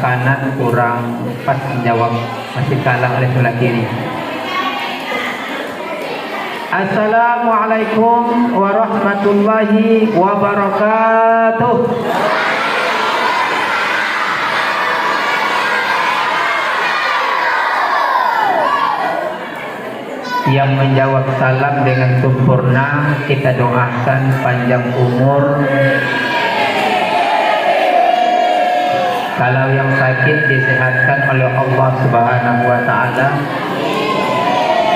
kanan kurang pas menjawab, masih kalah oleh sebelah kiri. Assalamualaikum warahmatullahi wabarakatuh. Yang menjawab salam dengan sempurna kita doakan panjang umur. Kalau yang sakit disehatkan oleh Allah Subhanahu wa taala.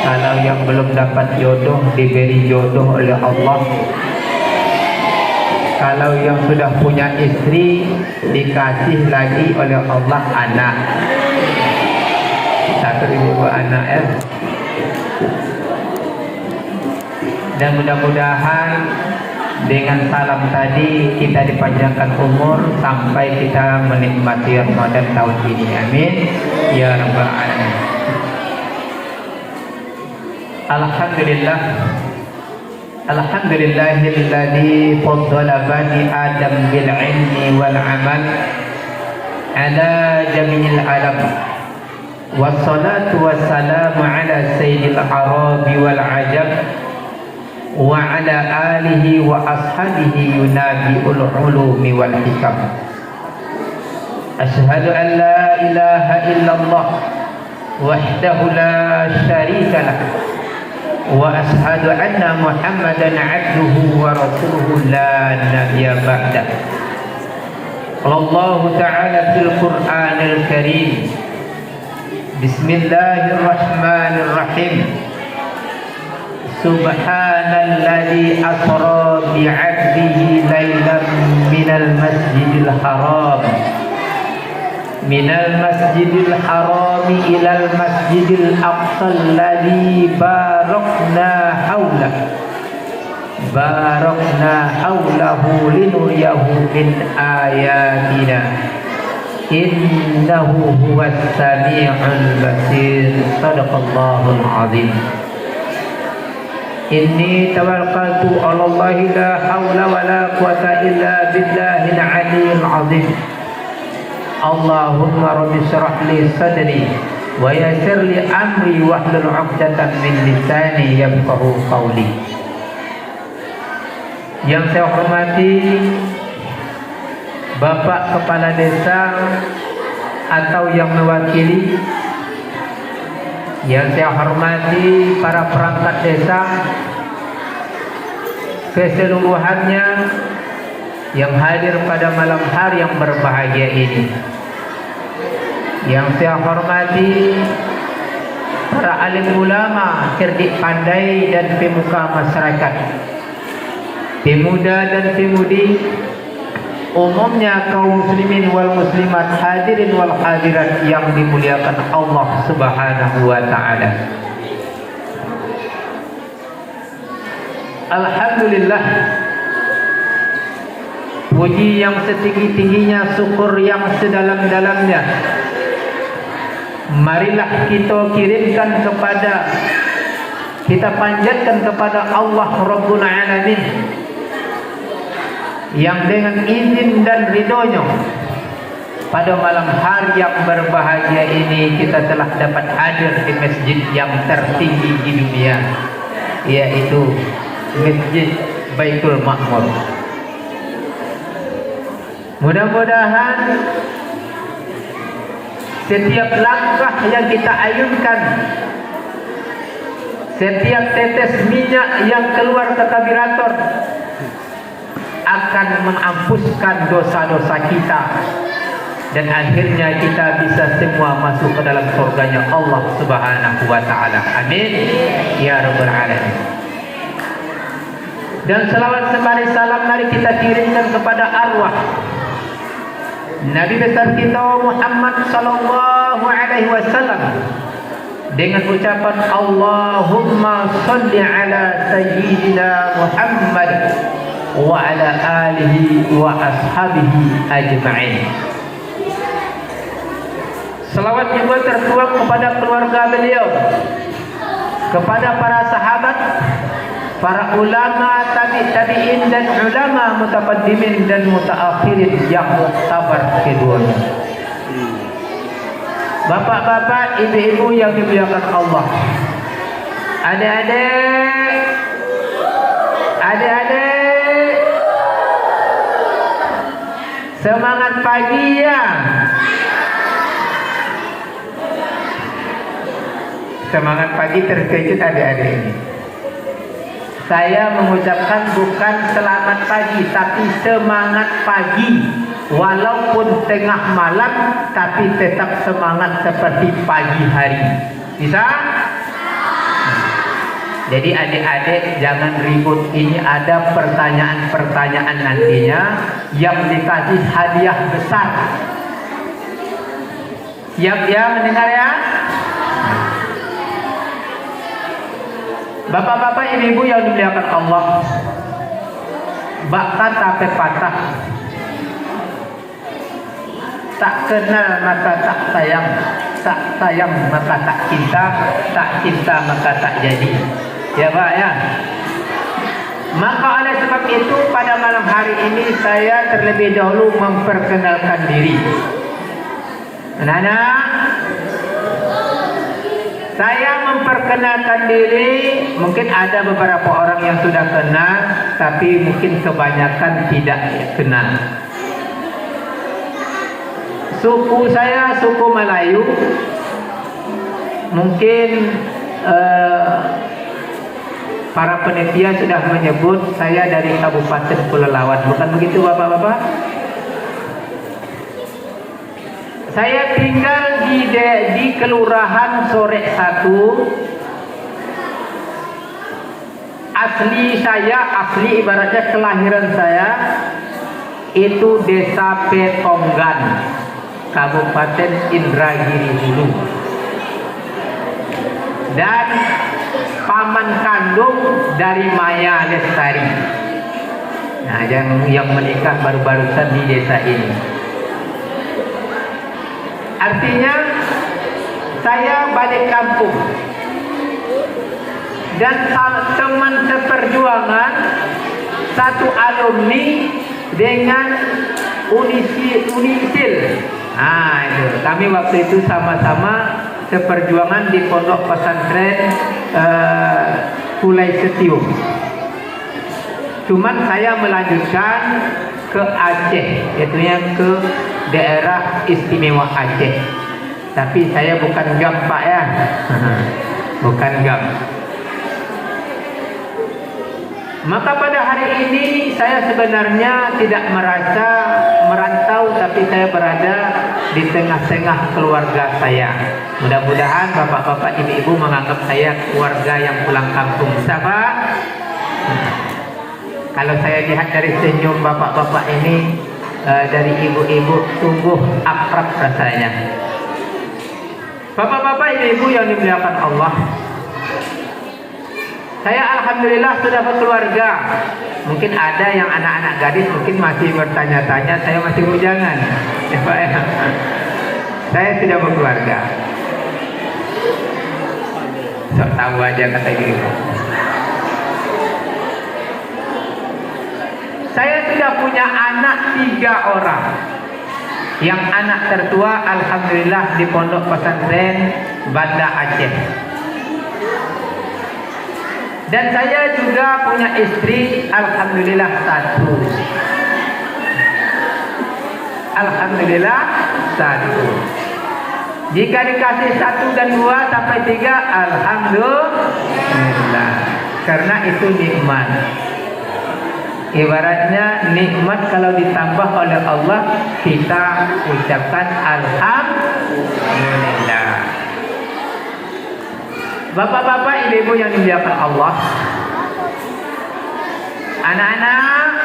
Kalau yang belum dapat jodoh diberi jodoh oleh Allah. Kalau yang sudah punya istri dikasih lagi oleh Allah anak. Satu ibu anak ya. Dan mudah-mudahan dengan salam tadi kita dipanjangkan umur sampai kita menikmati Ramadan tahun ini. Amin ya rabbal alamin. Alhamdulillah. Alhamdulillahilladzi faddala bani Adam bil ilmi wal amal ala jami'il alam. Wassalatu wassalamu ala sayyidil arabi wal ajab wa ala alihi wa ashabihi yunabi'ul ulumi wal hikam. Ashhadu an la ilaha illallah wahdahu la syarika lah wa ashhadu anna Muhammadan abduhu wa rasuluhu la nabiyya ba'dah. Allah ta'ala fil Qur'anil Karim. Bismillahirrahmanirrahim. Subhanalladzi asra bi'abdihi laylan minal masjidil haram ilal masjidil aqsa alladzi barakna hawlahu linuriyahu min ayatina innahu huwas sami'ul basir. Shadaqallahul azim. Inni tawakkaltu 'ala Allahi la haula wa la quwwata illa billahil 'aliyyil 'azim. Allahumma rabbi shrah li sadri wa yassir li amri wahlul 'uqdatam min lisani yafqahu qawli. Yang saya hormati Bapak Kepala Desa atau yang mewakili, yang saya hormati para perangkat desa keseluruhannya yang hadir pada malam hari yang berbahagia ini. Yang saya hormati para alim ulama, cerdik pandai dan pemuka masyarakat, pemuda dan pemudi, umumnya kaum muslimin wal muslimat, hadirin wal hadirat yang dimuliakan Allah Subhanahu wa taala. Alhamdulillah, puji yang setinggi-tingginya, syukur yang sedalam-dalamnya marilah kita kirimkan kepada, kita panjatkan kepada Allah Rabbul Alamin yang dengan izin dan ridhonya pada malam hari yang berbahagia ini kita telah dapat hadir di masjid yang tertinggi di dunia, yaitu Masjid Baitul Ma'mur. Mudah-mudahan setiap langkah yang kita ayunkan, setiap tetes minyak yang keluar ke karburator akan menghapuskan dosa-dosa kita, dan akhirnya kita bisa semua masuk ke dalam surganya Allah Subhanahu wa taala. Amin ya rabbal alamin. Dan selawat sembari salam mari kita kirimkan kepada arwah Nabi besar kita Muhammad sallallahu alaihi wasallam dengan ucapan Allahumma shalli ala sayyidina Muhammad wa ala alihi wa ashabihi ajma'in. Selawat juga tertuang kepada keluarga beliau, kepada para sahabat, para ulama tabi'in dan ulama mutaqaddimin dan mutaakhirin yang muktabar keduanya. Bapak-bapak, ibu-ibu yang dimuliakan Allah, adik-adik, semangat pagi ya. Semangat pagi terkejut adik-adik ini. Saya mengucapkan bukan selamat pagi, tapi semangat pagi. Walaupun tengah malam, tapi tetap semangat seperti pagi hari. Bisa? Jadi adik-adik jangan ribut. Ini ada pertanyaan-pertanyaan nantinya yang dikasih hadiah besar. Siap ya mendengar ya? Bapak-bapak, ibu-ibu yang dimuliakan Allah, bakta tape patah, tak kenal maka tak sayang, tak sayang maka tak cinta, tak cinta maka tak jadi. Ya Pak ya. Maka oleh sebab itu pada malam hari ini saya terlebih dahulu memperkenalkan diri. Anak-anak, saya memperkenalkan diri. Mungkin ada beberapa orang yang sudah kenal, tapi mungkin kebanyakan tidak kenal. Suku saya suku Melayu. Mungkin para penitia sudah menyebut saya dari Kabupaten Pelalawan. Bukan begitu Bapak-bapak? Saya tinggal di Kelurahan Sorek 1. Asli ibaratnya kelahiran saya itu Desa Petonggan, Kabupaten Indragiri Hulu. Dan paman kandung dari Maya Lestari. Nah, yang menikah baru-barusan di desa ini. Artinya saya balik kampung dan teman seperjuangan satu alumni dengan Unisil. Nah itu kami waktu itu sama-sama seperjuangan di pondok pesantren Kulai Setium. Cuman saya melanjutkan ke Aceh, yaitu yang ke daerah istimewa Aceh. Tapi saya bukan gam Pak ya. Bukan gam. Maka pada hari ini saya sebenarnya tidak merasa merantau, tapi saya berada di tengah-tengah keluarga saya. Mudah-mudahan bapak-bapak, ibu-ibu menganggap saya keluarga yang pulang kampung. Siapa? Kalau saya lihat dari senyum bapak-bapak ini, dari ibu-ibu, sungguh akrab rasanya. Bapak-bapak, ibu-ibu yang dimuliakan Allah, saya alhamdulillah sudah berkeluarga. Mungkin ada yang anak-anak gadis mungkin masih bertanya-tanya, saya masih bujangan. Saya sudah berkeluarga. Sok tahu aja kata ibu. Saya sudah punya anak 3 orang. Yang anak tertua alhamdulillah di pondok pesantren Banda Aceh. Dan saya juga punya istri alhamdulillah 1. Alhamdulillah 1. Jika dikasih 1 dan 2 sampai 3, alhamdulillah. Karena itu nikmat. Ibaratnya nikmat kalau ditambah oleh Allah, kita ucapkan alhamdulillah. Bapak-bapak, ibu-ibu yang dimuliakan Allah, anak-anak,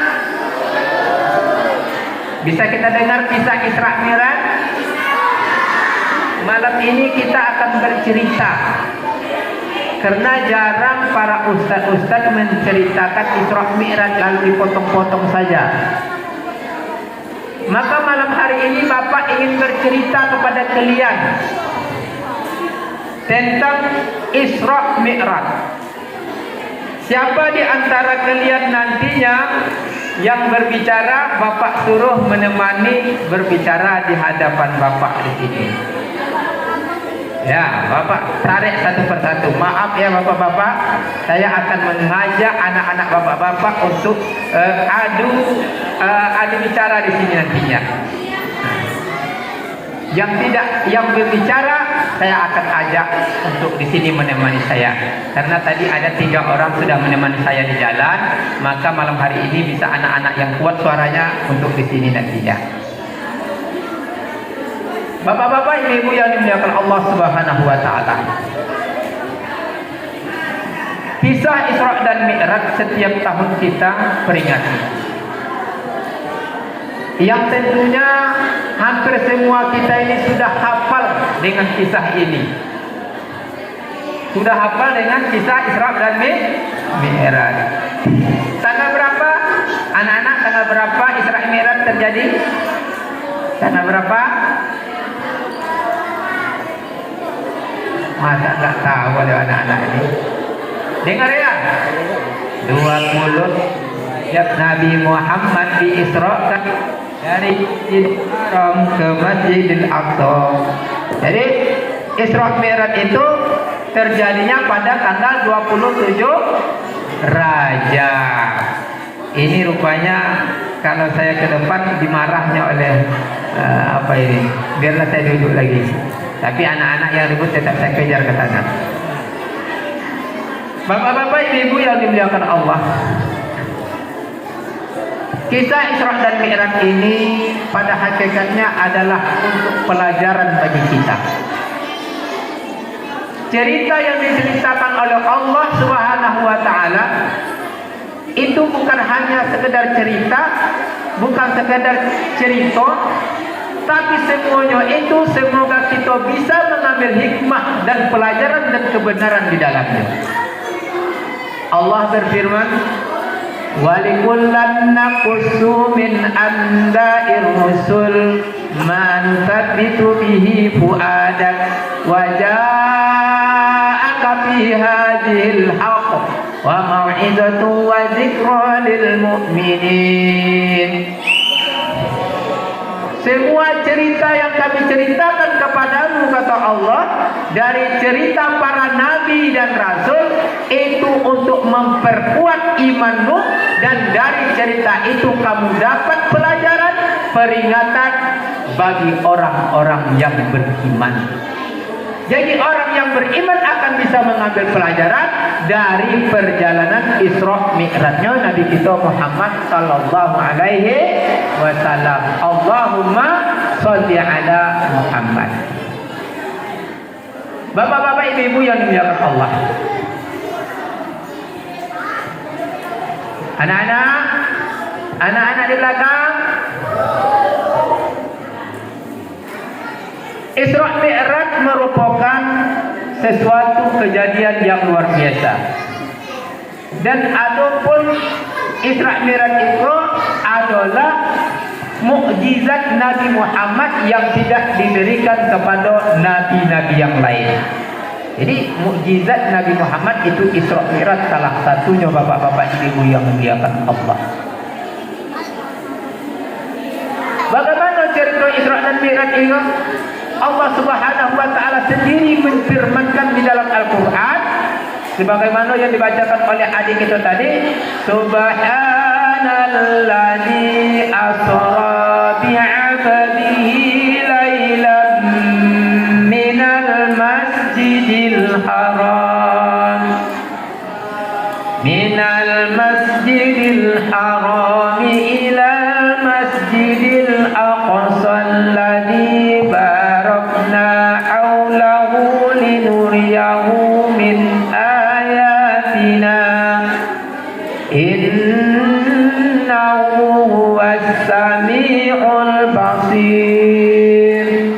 bisa kita dengar kisah Isra Mi'raj? Malam ini kita akan bercerita, karena jarang para ustaz-ustaz menceritakan Isra Mi'raj lalu dipotong-potong saja. Maka malam hari ini Bapak ingin bercerita kepada kalian tentang Isra Mi'raj. Siapa di antara kalian nantinya yang berbicara, Bapak suruh menemani berbicara di hadapan Bapak di sini. Ya, Bapak tarik satu persatu. Maaf ya Bapak-bapak, saya akan mengajak anak-anak Bapak-bapak untuk adu bicara di sini nantinya. Yang berbicara saya akan ajak untuk di sini menemani saya. Karena tadi ada 3 orang sudah menemani saya di jalan, maka malam hari ini bisa anak-anak yang kuat suaranya untuk di sini nantinya. Bapak-bapak, ibu-ibu yang dimuliakan Allah Subhanahu wa taala. Kisah Isra dan Mi'raj setiap tahun kita peringati. Yang tentunya hampir semua kita ini sudah hafal dengan kisah ini. Sudah hafal dengan kisah Isra dan Mi'raj. Tanggal berapa? Anak-anak, tanggal berapa Isra Mi'raj terjadi? Tanggal berapa? Masa nggak tahu oleh anak-anak ini? Dengar ya. 20 ya, Nabi Muhammad diisrakan dari Masjidil Haram ke Masjidil Aqsa. Jadi Isra Mi'raj itu terjadinya pada tanggal 27 Rajab. Ini rupanya kalau saya ke depan dimarahnya oleh apa ini? Biarlah saya duduk lagi. Tapi anak-anak yang ribut tetap saya kejar ke sana. Bapak-bapak, ibu-ibu yang dimuliakan Allah. Kisah Isra dan Mi'raj ini pada hakikatnya adalah untuk pelajaran bagi kita. Cerita yang diceritakan oleh Allah Subhanahu wa taala itu bukan hanya sekedar cerita, bukan sekedar cerita, tapi semuanya itu semoga kita bisa mengambil hikmah dan pelajaran dan kebenaran di dalamnya. Allah berfirman, "Walikullan naqussu min anba'ir rusul ma nuthabbitu bihi fu'adak wa ja'aka fi hadhil haqq wa mau'izatu wa dzikra lil mu'minin." Semua cerita yang kami ceritakan kepadamu, kata Allah, dari cerita para nabi dan rasul, itu untuk memperkuat imanmu, dan dari cerita itu kamu dapat pelajaran, peringatan bagi orang-orang yang beriman. Jadi orang yang beriman akan bisa mengambil pelajaran dari perjalanan Isra Mi'rajnya Nabi kita Muhammad sallallahu alaihi wasallam. Allahumma sholli ala Muhammad. Bapak-bapak, ibu-ibu yang dimuliakan Allah. Anak-anak di belakang. Isra Mi'raj merupakan sesuatu kejadian yang luar biasa. Dan adapun Isra Mi'raj itu adalah mukjizat Nabi Muhammad yang tidak diberikan kepada nabi-nabi yang lain. Jadi mukjizat Nabi Muhammad itu Isra Mi'raj salah satunya, bapak-bapak ibu yang memuliakan Allah. Bagaimana cerita Isra dan Mi'raj itu? Allah Subhanahu wa taala sendiri menfirmankan di dalam Al-Qur'an sebagaimana yang dibacakan oleh adik kita tadi, subhanalladzi asra bi 'abdihi lailan minal masjidil haram ilal masjidil aqsa alladzi barakna haulahu linuriyahu min ayatina innahu huwas sami'ul basir.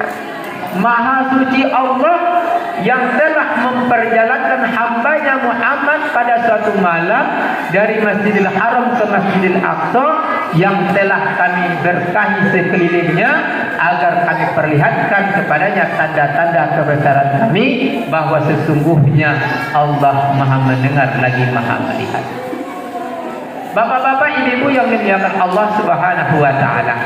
Maha suci Allah yang telah memperjalankan hambanya Muhammad pada suatu malam dari Masjidil Haram ke Masjidil Aqsa, yang telah kami berkahi sekelilingnya agar kami perlihatkan kepadanya tanda-tanda kebesaran kami, bahwa sesungguhnya Allah Maha mendengar lagi Maha melihat. Bapak-bapak, ibu-ibu yang dimuliakan Allah Subhanahu wa taala.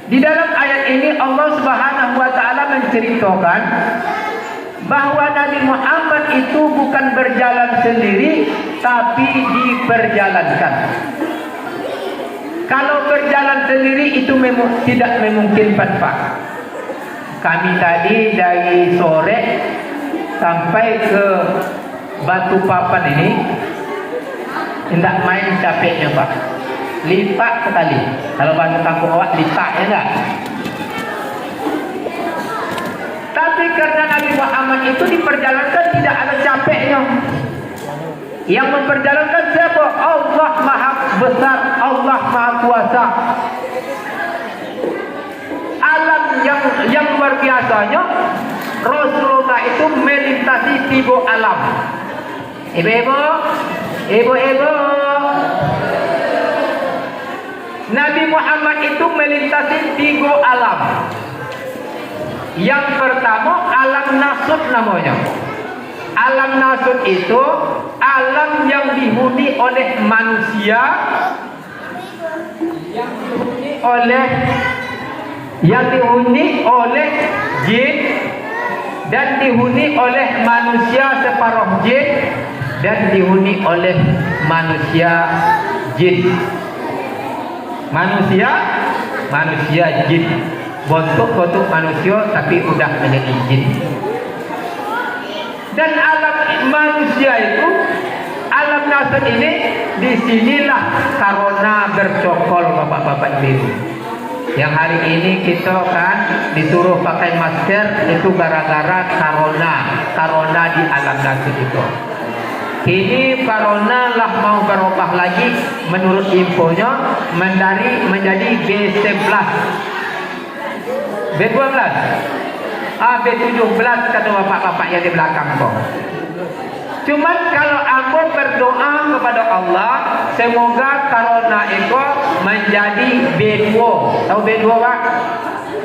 Di dalam ayat ini Allah Subhanahu wa taala menceritakan bahwa Nabi Muhammad itu bukan berjalan sendiri, tapi diperjalankan. Kalau berjalan sendiri itu tidak memungkinkan, Pak. Kami tadi dari sore sampai ke Batu Papan ini, tidak main capeknya, Pak. Lipat sekali. Kalau bahasa kampung awak lipat, ya enggak? Tapi karena Nabi Muhammad itu diperjalankan tidak ada capeknya. Yang memperjalankan siapa? Allah Maha Besar, Allah Maha Kuasa. Alam yang luar biasanya, Rasulullah itu melintasi 3 alam. Ibu-ibu, Nabi Muhammad itu melintasi 3 alam. Yang pertama alam nasut namanya. Alam nasut itu alam yang dihuni oleh manusia, yang dihuni oleh jin, dan dihuni oleh manusia separuh jin, dan dihuni oleh manusia jin. Manusia jin, bentuk manusia tapi udah menjadi jin. Dan alam manusia itu, alam nasut ini, disinilah corona bercokol, bapak-bapak ibu. Yang hari ini kita kan disuruh pakai masker itu gara-gara corona di alam nasut itu. Ini corona lah mau berubah lagi menurut infonya menjadi B11, B12, B17 kata bapak-bapak yang di belakang kok. Cuman kalau aku berdoa kepada Allah, semoga corona itu menjadi B2. Tahu B2, Pak?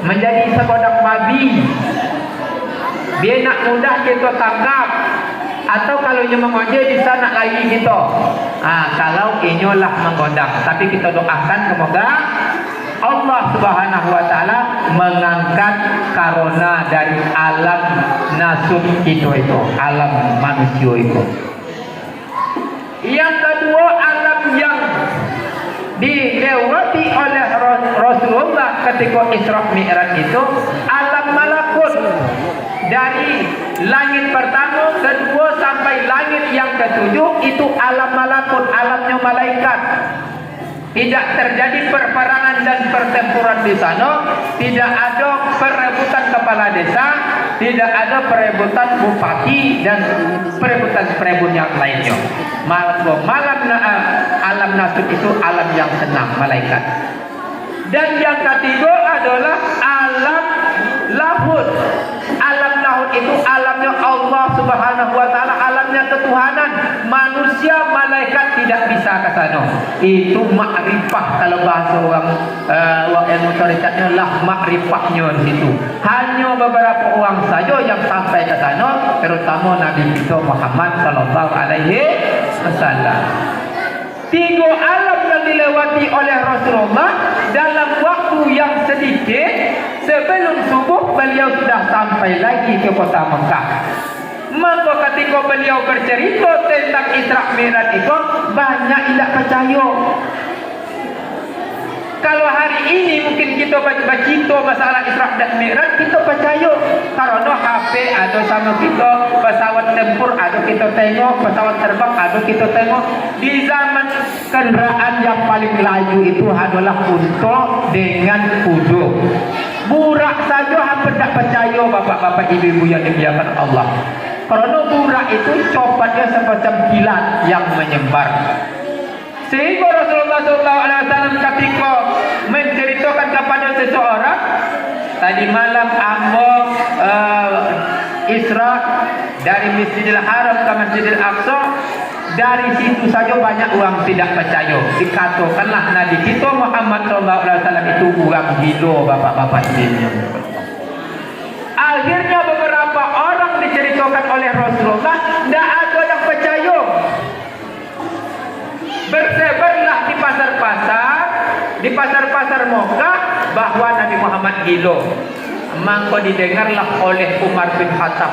Menjadi sekodak babi. Biar nak mudah kita tangkap. Atau kalau dia mengonjek di sana lagi gitu. Kalau inyolah menggodam. Tapi kita doakan semoga Allah Subhanahu wa taala mengangkat corona dari alam nasut itu, alam manusia itu. Yang kedua, alam yang dilewati oleh Rasulullah ketika Isra Mi'raj itu alam malakut. Dari langit pertama, kedua sampai langit yang ketujuh itu alam malakut, alamnya malaikat. Tidak terjadi perperangan dan pertempuran di sana, tidak ada perebutan kepala desa, tidak ada perebutan bupati dan perebutan yang lainnya. Alam nasut itu alam yang tenang, malaikat. Dan yang ketiga adalah alam lahut. Alam lahut itu alamnya Allah Subhanahu wa taala, alamnya ketuhanan. Manusia, malaikat tidak bisa ke sana. Itu makrifah kalau bahasa orang ilmu tarikatnya lah, makrifahnya di situ. Hanya beberapa orang saja yang sampai ke sana, terutama Nabi kita Muhammad sallallahu alaihi wasallam. 3 alam yang dilewati oleh Rasulullah dalam waktu yang sedikit. Sebelum subuh beliau sudah sampai lagi ke kota Mekah. Maka ketika beliau bercerita tentang Isra Mi'raj itu, banyak tidak percaya. Kalau hari ini mungkin kita bercerita masalah Isra dan Mi'raj, kita percaya. Karena HP ada sama kita, pesawat tempur ada kita tengok, pesawat terbang ada kita tengok. Di zaman kendaraan yang paling laju itu adalah unta dengan kuda. Burak saja hampir tak percaya, bapak-bapak ibu-ibu yang dimuliakan Allah. Karena burak itu copatnya semacam kilat yang menyebar. Sehingga Rasulullah SAW ketika menceritakan kepada seseorang, tadi malam ambo Isra dari Masjidil Haram ke Masjidil Aqsa. Dari situ saja banyak orang tidak percaya. Dikatakanlah Nabi kita Muhammad SAW itu orang gila, bapak-bapak ini. Akhirnya beberapa orang diceritakan oleh Rasulullah, tidak ada yang percaya. Bersebarlah di pasar-pasar, di pasar-pasar Mekah bahwa Nabi Muhammad gilo. Maka didengarlah oleh Umar bin Khattab.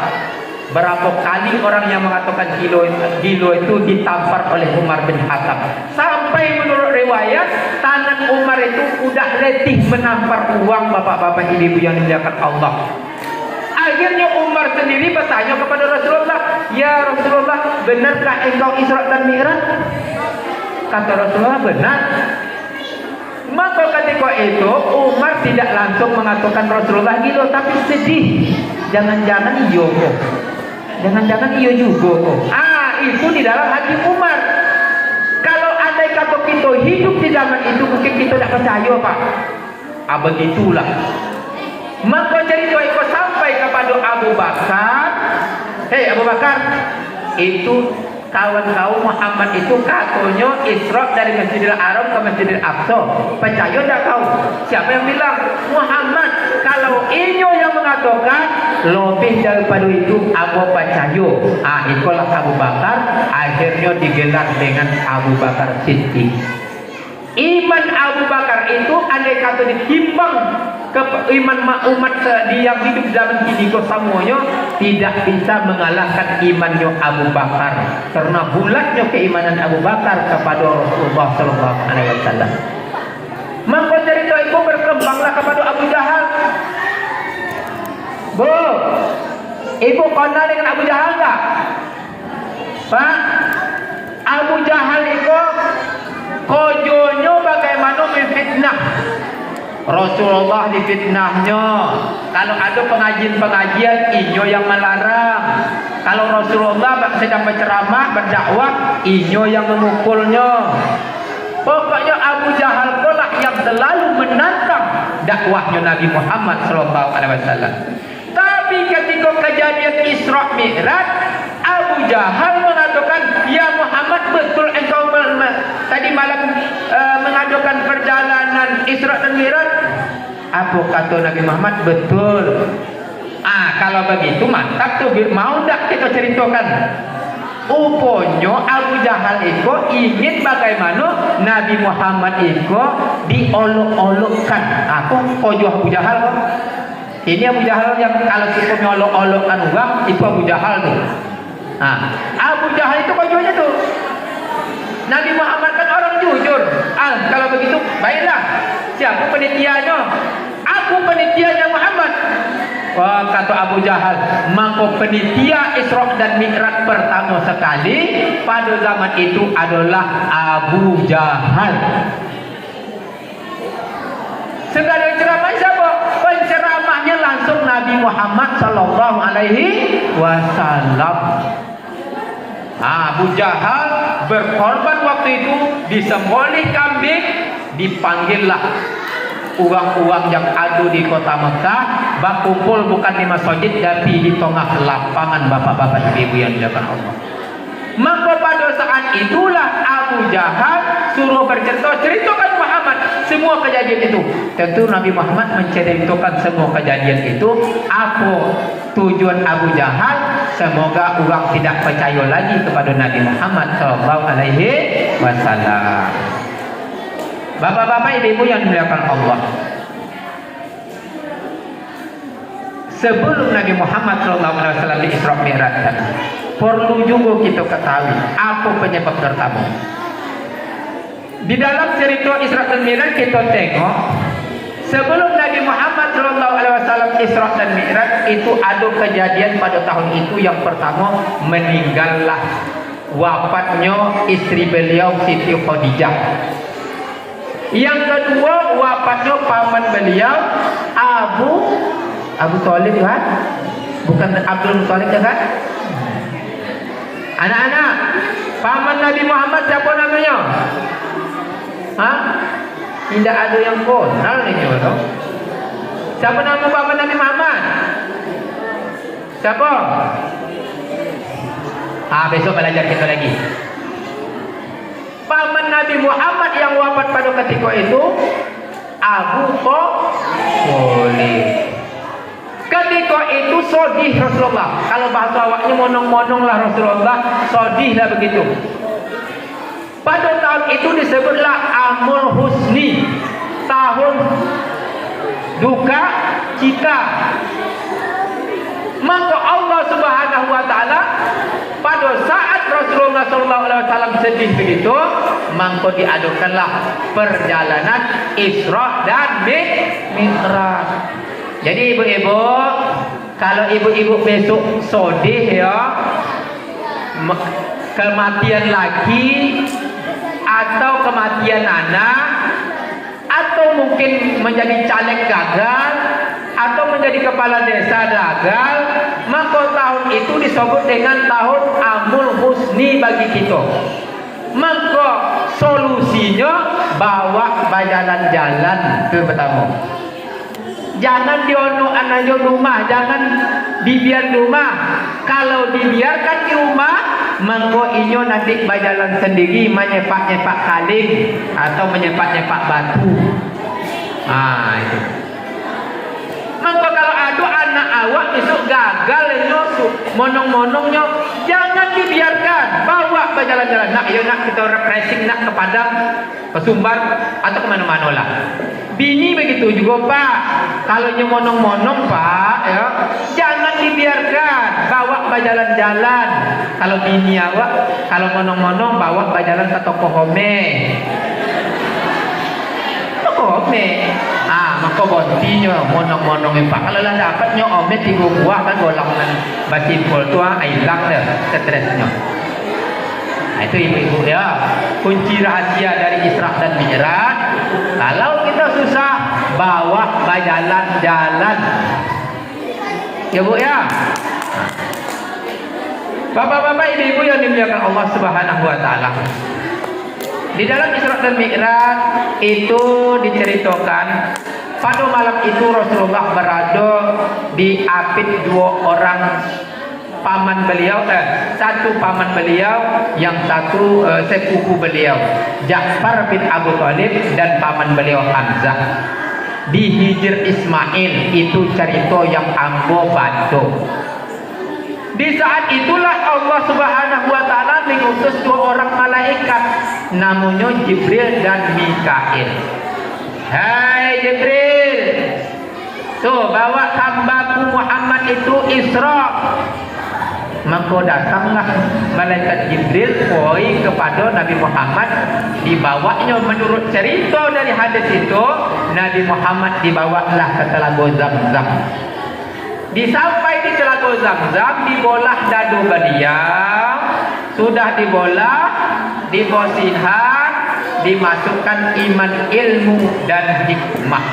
Berapa kali orang yang mengatakan gilo itu ditampar oleh Umar bin Khattab. Sampai menurut riwayat tangan Umar itu udah letih menampar uang bapak-bapak ibu yang dimuliakan Allah. Akhirnya Umar sendiri bertanya kepada Rasulullah, "Ya Rasulullah, benarkah engkau Isra dan Mi'raj?" Kata Rasulullah, "Benar." Maka ketika itu Umar tidak langsung mengatakan Rasulullah gitu, tapi sedih. Jangan-jangan iyo kok. Jangan-jangan iyo juga kok. Itu di dalam hati Umar. Kalau andai kata kita hidup di zaman itu, mungkin kita tidak percaya, Pak. Begitulah. Maka cerita itu sampai kepada Abu Bakar. Hei Abu Bakar, itu kawan-kawan Muhammad itu katanya Isra dari Masjidil Haram ke Masjidil Aqsa. Percaya tak kau? Siapa yang bilang? Muhammad. Kalau inyo yang mengatakan lebih daripada itu, Abu percaya. Itulah Abu Bakar. Akhirnya digelar dengan Abu Bakar Siddiq. Iman Abu Bakar itu andai kata ditimbang ke iman umat yang hidup zaman kini semuanya tidak bisa mengalahkan imannya Abu Bakar, karena bulatnya keimanan Abu Bakar kepada Rasulullah Sallallahu Alaihi Wasallam. Maka cerita itu berkembanglah kepada Abu Jahal. Bu, ibu kenal dengan Abu Jahal tak? Pak, Abu Jahal itu kojonya bagaimana memfitnah Rasulullah, difitnahnya. Kalau ada pengajian inyo yang melarang. Kalau Rasulullah sedang berceramah, berdakwah, inyo yang memukulnya. Pokoknya Abu Jahal pula yang selalu menantang dakwahnya Nabi Muhammad SAW. Tapi ketika kejadian Isra Mi'raj, Abu Jahal mengatakan, "Ya Muhammad, betul engkau tadi malam mengadakan perjalanan Isra dan Mi'raj?" Apa kata Nabi Muhammad? Betul. Kalau begitu mantap tuh, mau tak kita ceritakan? Uponya Abu Jahal itu ingin bagaimana Nabi Muhammad itu diolok-olokkan. Aku kojo Abu Jahal kok. Ini Abu Jahal yang kalau kita nyolok-olokkan uang, itu Abu Jahal tuh. Abu Jahal itu kojonya tuh. Nabi Muhammad kan orang jujur. Kalau begitu baiklah. Siapa penitianya? Aku penitianya Muhammad. Wah, kata Abu Jahal, maka penitia Isra dan Mi'raj pertama sekali pada zaman itu adalah Abu Jahal. Segala ceramah siapa? Penceramahnya langsung Nabi Muhammad Sallallahu Alaihi Wasallam. Abu Jahal berkorban waktu itu, disembelih kambing, dipanggillah uang-uang yang ada di kota Mekah, berkumpul bukan di masjid tapi di tengah lapangan bapak-bapak ibu yang dilakukan Allah. Maka pada saat itulah Abu Jahal suruh ceritakan Muhammad semua kejadian itu. Tentu Nabi Muhammad menceritakan semua kejadian itu. Apa tujuan Abu Jahal? Semoga orang tidak percaya lagi kepada Nabi Muhammad Sallallahu Alaihi Wasallam. Bapak-bapak ibu yang dimuliakan Allah, sebelum Nabi Muhammad SAW di Isra Mi'raj, perlu juga kita ketahui apa penyebab pertama. Di dalam cerita Isra dan Mi'raj kita tengok, sebelum Nabi Muhammad SAW Isra dan Mi'raj itu ada kejadian pada tahun itu. Yang pertama, meninggallah, wafatnya istri beliau Siti Khadijah. Yang kedua, wafatnya paman beliau Abu Thalib kan? Bukan Abdul Muthalib kan? Anak-anak, paman Nabi Muhammad siapa namanya? Tidak ada yang kenal nih, bro. Siapa nama paman Nabi Muhammad? Siapa? Besok belajar kita lagi. Paman Nabi Muhammad yang wafat pada ketika itu Abu Thalib. Ketika itu sodih Rasulullah. Kalau bahasa awaknya monong-monong lah Rasulullah, sodih lah begitu. Pada tahun itu disebutlah Amul Husni. tahun duka cita. Maka Allah Subhanahu wa taala pada saat Rasulullah sallallahu alaihi wasallam sedih begitu, maka diadakanlah perjalanan Isra dan Mi'raj. Jadi ibu-ibu, kalau ibu-ibu besok sedih ya, kematian laki atau kematian anak, atau mungkin menjadi caleg gagal, atau menjadi kepala desa gagal, maka tahun itu disebut dengan tahun Amul Husni bagi kita. Maka solusinya bawa jalan-jalan ke pertama. Jangan dionok anak rumah, jangan dibiar rumah. Kalau dibiarkan di rumah, maka inyo nanti berjalan sendiri menyepak-nyepak kaling atau menyepak-nyepak batu. Itu. Maka kalau ada anak awak besok gagal monong-monongnya, jangan dibiarkan, bawa berjalan-jalan. Nak kita refreshing nak ke Padang, ke Sumbar atau kemana-mana lah. Bini begitu juga Pak. Kalau monong-monong Pak, ya, jangan dibiarkan, bawa berjalan-jalan. Kalau bini awak, kalau monong-monong bawa berjalan ke toko home. Maka bontinya monong-monong Pak. Kalau lah dapatnya ome 3 buah kan golong basimpul tua hilang deh stresnya. Itu ibu-ibu ya, kunci rahasia dari Isra dan Mi'raj. Kalau kita susah, bawa jalan-jalan. Ya Bu ya. Bapak-bapak, ibu-ibu yang dimuliakan Allah Subhanahu wa taala. Di dalam Isra dan Mi'raj itu diceritakan pada malam itu Rasulullah berada di apit 2 orang paman beliau, satu paman beliau, yang satu sepupu beliau, Ja'far bin Abu Thalib dan paman beliau Hamzah. Di Hijr Ismail itu cerita yang ambo bantu. Di saat itulah Allah Subhanahu wa taala mengutus 2 orang malaikat, namanya Jibril dan Mikail. Hai Jibril, tuh bawa hambaku Muhammad itu Isra. Maka datanglah malaikat Jibril koi kepada Nabi Muhammad, dibawanya menurut cerita dari hadis itu, Nabi Muhammad dibawalah ke Telaga Zamzam. Disampai di Telaga Zamzam, dibolah dadu beliau, sudah dibolah, dibosihan, dimasukkan iman, ilmu dan hikmah.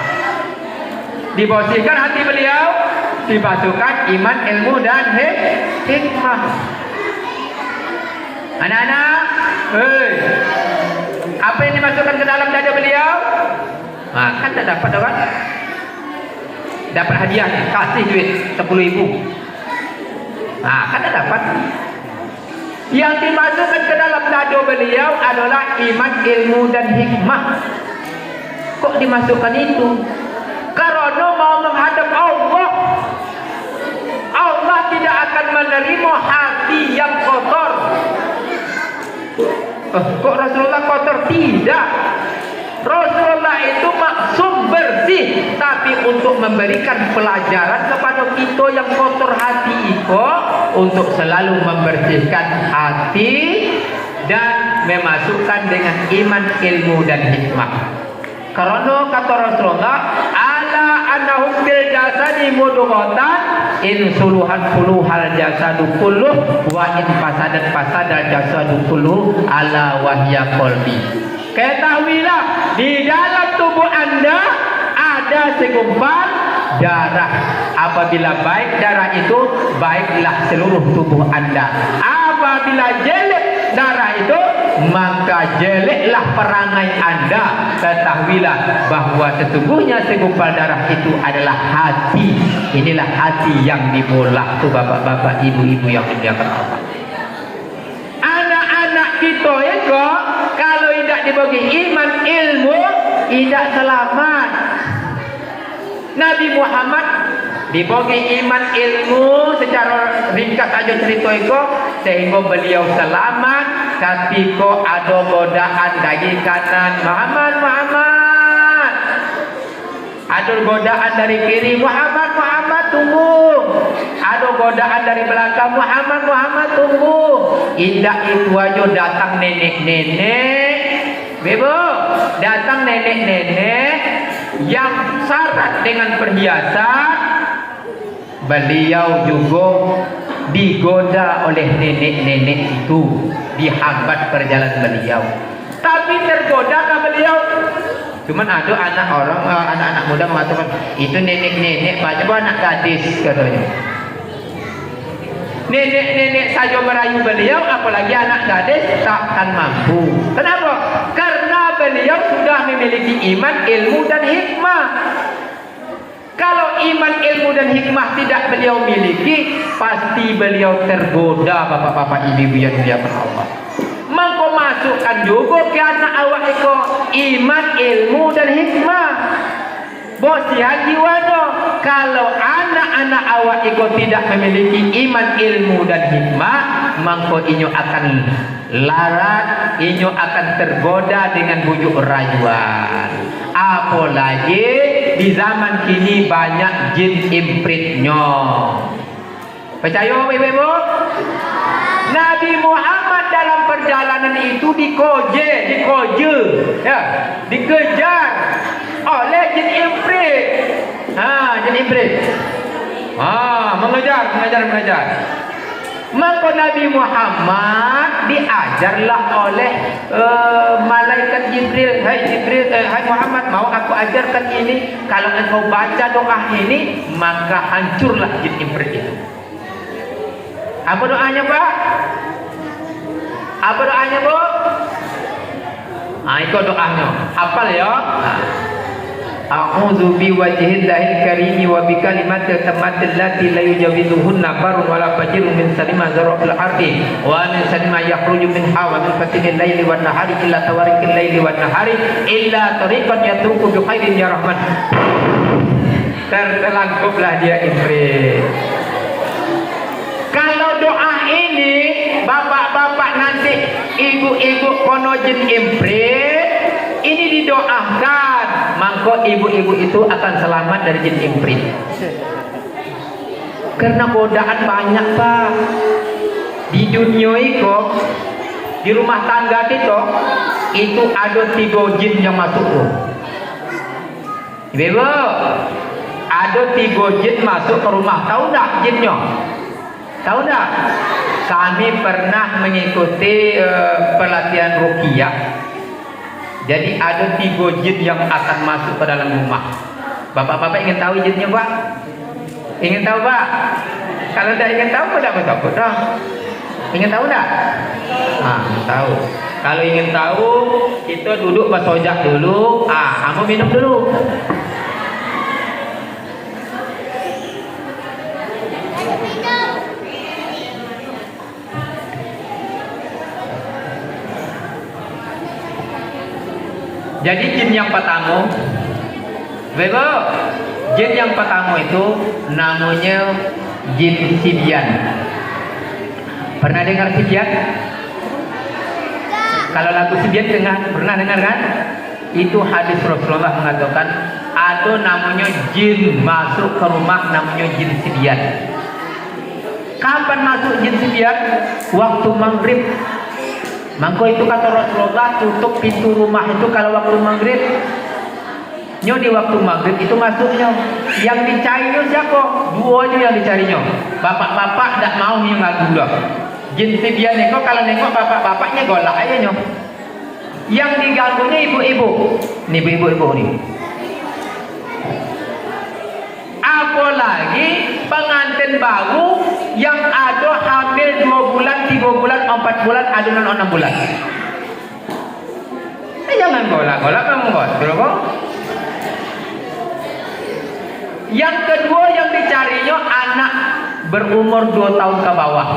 Dibosihkan hati beliau, dimasukkan iman, ilmu dan hikmah. Anak-anak, apa yang dimasukkan ke dalam dada beliau? Kan tak dapat kan? Dapat hadiah, kasih duit 10.000. Kan tak dapat. Yang dimasukkan ke dalam dada beliau adalah iman, ilmu dan hikmah. Kok dimasukkan itu? Karena mau menghadap Allah. Allah tidak akan menerima hati yang kotor. Kok Rasulullah kotor? Tidak. Rasulullah itu maksum bersih, tapi untuk memberikan pelajaran kepada kita yang kotor hati itu, untuk selalu membersihkan hati dan memasukkan dengan iman, ilmu dan hikmah. Karena kata Rasulullah, ala annahum bil jasadi mudghatan in suluhan suluhal jasadu kulluh wa in fasadal jasadu kulluh ala wahya qalbi. Ketahuilah, di dalam tubuh Anda ada segumpal darah. Apabila baik darah itu, baiklah seluruh tubuh Anda. Apabila jelek darah itu, maka jeleklah perangai Anda. Ketahuilah bahwa sesungguhnya segumpal darah itu adalah hati. Inilah hati yang dibolah tuh bapak-bapak, ibu-ibu yang dimuliakan Allah. Anak-anak kita ya kok, kalau tidak dibagi iman, ilmu, tidak selamat. Nabi Muhammad dibagi iman, ilmu, secara ringkas aja cerita itu, sehingga beliau selamat. Ketika ada godaan dari kanan, Muhammad, Ada godaan dari kiri, Muhammad, Muhammad tunggu. Ada godaan dari belakang, Muhammad, Muhammad tunggu. Indah itu aja datang nenek-nenek, bebo, datang nenek-nenek yang syarat dengan perhiasan. Beliau juga digoda oleh nenek-nenek itu, dihambat perjalanan beliau. Tapi tergodakah beliau? Cuman ada anak-anak muda mengatakan itu nenek-nenek, macam anak gadis katanya. Nenek-nenek saja merayu beliau, apalagi anak gadis takkan mampu. Kenapa? Karena beliau sudah memiliki iman, ilmu dan hikmah. Kalau iman, ilmu dan hikmah tidak beliau miliki, pasti beliau tergoda, bapak-bapak, ibu-ibu yang dimuliakan Allah. Mangko masukkan juga ke anak awak iko iman, ilmu dan hikmah. Bosihan jiwano, kalau anak-anak awak iko tidak memiliki iman, ilmu dan hikmah, mangko inyo akan larat, inyo akan tergoda dengan bujuk rayuan. Apalagi di zaman kini banyak jin impritnya. Percaya ibu-ibu? Nabi Muhammad dalam perjalanan itu dikoje, ya, dikejar oleh jin imprit. Jin imprit. Mengejar. Maka Nabi Muhammad diajarlah oleh malaikat Jibril. Hai Jibril, hai Muhammad, mau aku ajarkan ini. Kalau engkau baca doa ini, maka hancurlah jin imprit itu. Apa doanya, Pak? Apa doanya, Bu? Itu doanya. Hafal ya. A'udzu biwajhillahil karimi wa bi kalimatil tammati allati la yujawizuhunna barun wala fajirun min salima zarfil ardi wa min salima yakhruju min hawa min fatinil laili wan nahari illa tawarikil laili wan nahari illa tariqan yatruku bi khairin ya rahman. Tertelangkuplah dia imprit. Kalau doa ini bapak-bapak nanti ibu-ibu kono jin imprit ini didoakan, maka ibu-ibu itu akan selamat dari jin imprit. Karena godaan banyak, Pak. Di dunia itu, di rumah tangga kita itu ada 3 jin yang masuk tuh. Ibu, ada 3 jin masuk ke rumah. Tahu enggak jinnya? Tahu enggak? Kami pernah mengikuti pelatihan ruqyah. Jadi ada 3 jin yang akan masuk ke dalam rumah. Bapak-bapak ingin tahu jinnya, Pak? Ingin tahu, Pak? Kalau tidak ingin tahu, tidak takut dah. Ingin tahu tidak? Tahu. Kalau ingin tahu, kita duduk bersojak dulu. Kamu minum dulu. Jadi jin yang pertama, jin yang pertama itu namanya jin Sibyan. Pernah dengar Sibyan? Kalau lagu Sibyan pernah dengar kan? Itu hadis Rasulullah mengatakan ada namanya jin masuk ke rumah namanya jin Sibyan. Kapan masuk jin Sibyan? Waktu maghrib. Maka itu kata Rasulullah, tutup pintu rumah itu kalau waktu maghrib. Di waktu maghrib itu masuknya. Yang dicarinya siapa? 2 aja yang dicarinya. Bapak-bapak tidak mau yang lagu lah. Jin Sibyan nengok, kalau nengok bapak-bapaknya golak aja nyo. Yang diganggunya ibu-ibu. Nih ibu-ibu nih. Apalagi pengantin baru yang ada hamil 2 bulan, 3 bulan, 4 bulan, ada 6 bulan. Jangan golak-golak kamu, Bos. Yang kedua yang dicarinya anak berumur 2 tahun ke bawah.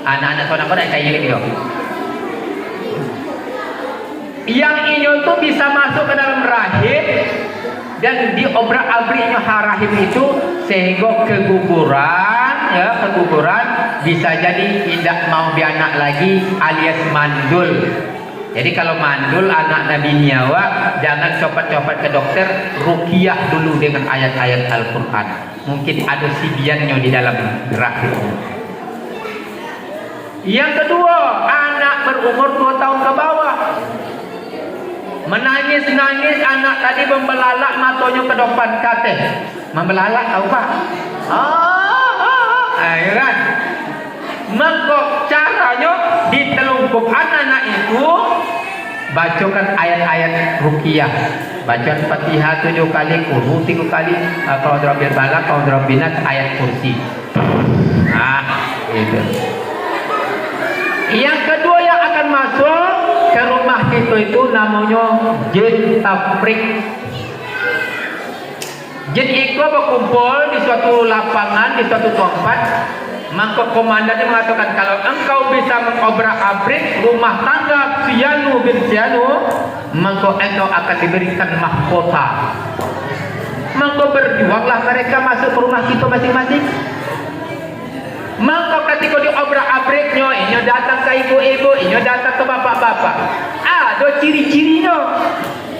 Anak-anak soalnya kayak gitu. Yang ini tuh bisa masuk ke dalam rahim dan diobrak-abriknya rahim itu sehingga keguguran bisa jadi tidak mau beranak lagi alias mandul. Jadi kalau mandul anak Nabi Niawa, jangan copot-copot ke dokter, ruqyah dulu dengan ayat-ayat Al-Quran. Mungkin ada sibiannya di dalam gerak itu. Yang kedua, anak berumur 2 tahun ke bawah. Menangis-nangis anak tadi membelalak matanya ke depan kateh. Membelalak tahu pak? Ya kan? Maka caranya ditelungkup anak itu bacakan ayat-ayat ruqyah. Bacaan Fatihah 7 kali, Qul 3 kali, Qul Rabbil Falaq, Qul Rabbin Nas, ayat kursi. Itu. Yang kedua yang akan masuk ke rumah kita itu namanya jin tafrik. Jin itu berkumpul di suatu lapangan, di suatu tempat. Maka komandannya mengatakan, kalau engkau bisa mengobrak-abrik rumah tangga Sianu bin Sianu, maka engkau akan diberikan mahkota. Maka berjuanglah mereka masuk ke rumah kita masing-masing. Maka ketika diobrak-abriknya, ini datang ke ibu-ibu, ini datang ke bapak-bapak. Ada ciri-cirinya.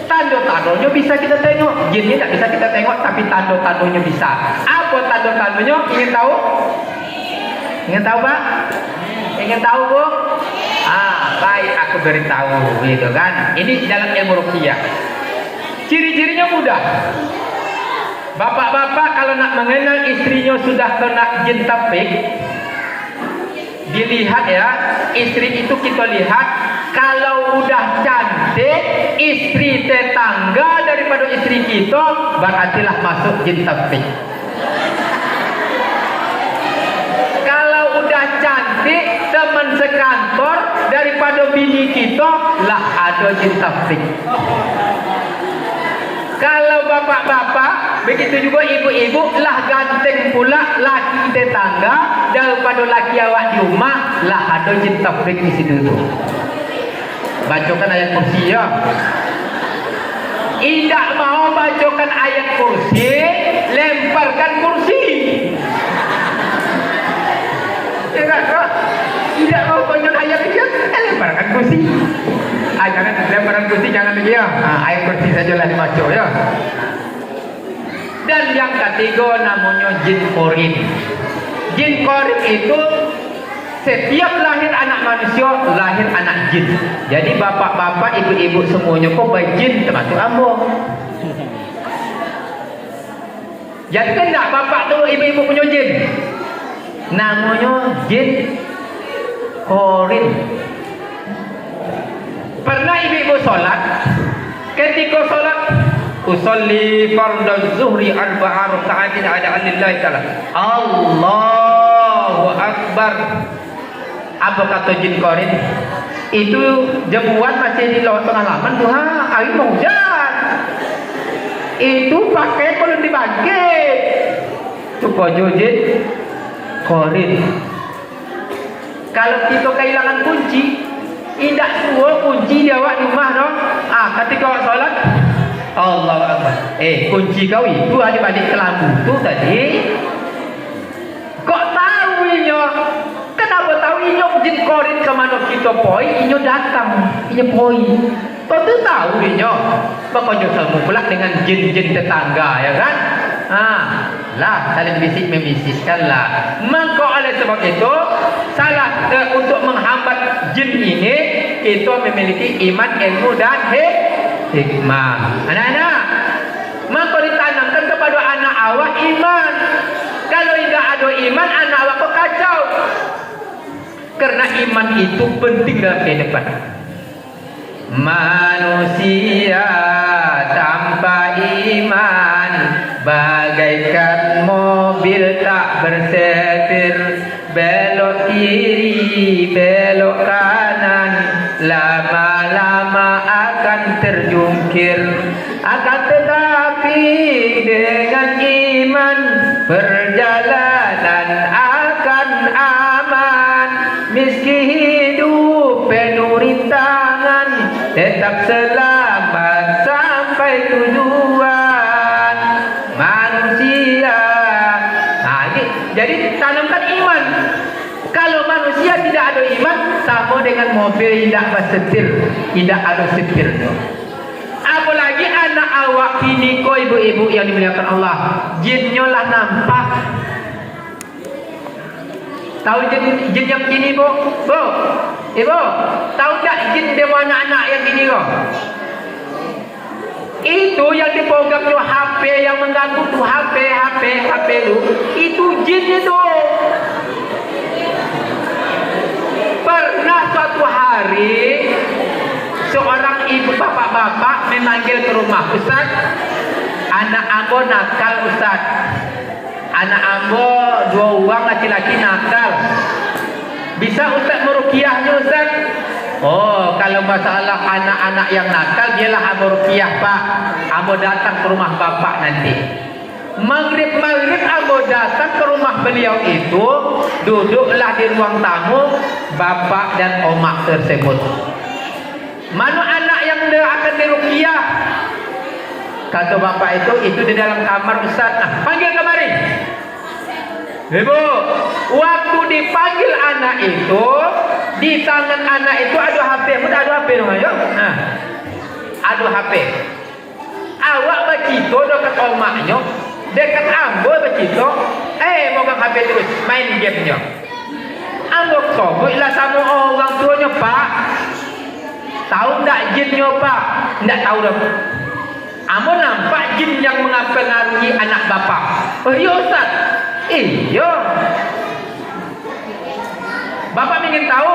Tanda-tandanya bisa kita tengok. Jinnya tidak bisa kita tengok, tapi tanda-tandanya bisa. Apa tanda-tandanya? Ingin tahu? Ingin tahu pak? Ingin tahu bu? Baik, aku beritahu, gitu kan? Ini dalam ilmu ruqyah. Ciri-cirinya mudah. Bapak-bapak kalau nak mengenal istrinya sudah kena jin tafrik, dilihat ya, istri itu kita lihat kalau udah cantik, istri tetangga daripada istri kita, berartilah masuk jin tafrik. Kalau udah cantik, teman sekantor daripada bini kita, lah ada jin tafrik. Kalau bapak-bapak, begitu juga ibu-ibu, lah ganteng pula laki tetangga daripada laki awak di rumah, lah ada jin tafrik di situ tu. Bacakan ayat kursi ya. Tidak mau bacakan ayat kursi, lemparkan kursi. Tidak mau bacakan ayat kursi, lemparkan kursi. Jangan lemparan kursi, jangan lagi ya. Ayat kursi sajalah dibaca ya. Dan yang ketiga namanya jin korin. Jin korin itu setiap lahir anak manusia, lahir anak jin. Jadi bapak-bapak, ibu-ibu semuanya kok baik jin termasuk ambo. Jadi kan tak bapak tu ibu-ibu punya jin. Namanya jin korin. Pernah ibu-ibu sholat, ketika sholat usolli fardhu zuhri arba'a raka'atin ada lillahi ta'ala. Allahu akbar. Apa kata jin korin? Itu jemuan masih di luar tengah laman tuh, air mau hujan. Itu pakai belum dibangkit. Itu kojo jin korin. Kalau kita kehilangan kunci, indah tua kunci dia awak di rumah dong. Ketika awak sholat, Allahu Akbar. Kunci kau itu ada balik ke lampu tu tadi. Kok tahu inyo? Kenapa tahu inyo jin korin ke mana kita poi? Inyo datang, inyo poi. Kau tu tahu inyo? Pokoknya sama pula dengan jin-jin tetangga, ya kan? Lah saling bisik membisikkan lah. Maka oleh sebab itu salah untuk menghambat jin ini, kita memiliki iman, ilmu dan hikmah. Anak-anak, maka ditanamkan kepada anak awak iman. Kalau tidak ada iman, anak awak kok kacau. Karena iman itu penting dalam kehidupan. Manusia tanpa iman bagaikan mobil tak bersetir, belok kiri belok kanan, lama-lama akan terjungkir. Akan tetapi dengan iman perjalanan akan aman. Meski hidup penuh rintangan, tetap selamat sampai tujuan. Manusia. Jadi tanamkan iman. Kalau manusia tidak ada iman, sama dengan mobil tidak bersetir, tidak ada setirnya. Apalagi anak awak kini ko ibu-ibu yang dimuliakan Allah, jinnya lah nampak. Tahu jin yang kini bu? Bu, ibu, tahu tak jin dia anak-anak yang kini ko? Itu yang dipegang tu HP yang mengganggu tu HP tu, itu jin itu. Pernah suatu hari seorang ibu bapak-bapak memanggil ke rumah, Ustaz, anak ambo nakal Ustaz. Anak ambo 2 orang laki-laki nakal. Bisa Ustaz meruqyahnya Ustaz? Oh, kalau masalah anak-anak yang nakal, biarlah ambo ruqyah Pak. Ambo datang ke rumah bapak nanti. Maghrib ambo datang ke rumah beliau itu, duduklah di ruang tamu bapak dan omak tersebut. Mana anak yang akan diruqyah? Kata bapak itu di dalam kamar Ustaz. Panggil kemari. Ibu, waktu dipanggil anak itu, di tangan anak itu ada HP. Mudah ada HP dong, ayo. Nah, ada HP. Awak begitu dekat omaknya, dekat ambo begitu. Megang HP terus, main gamenya. Ambo soboklah sama orang tuanya Pak. Tahu tak jinnya Pak? Tidak tahu dah. Ambo nampak jin yang mengapengaruhi anak bapak. Oh iya Ustaz. Iya. Bapak ingin tahu?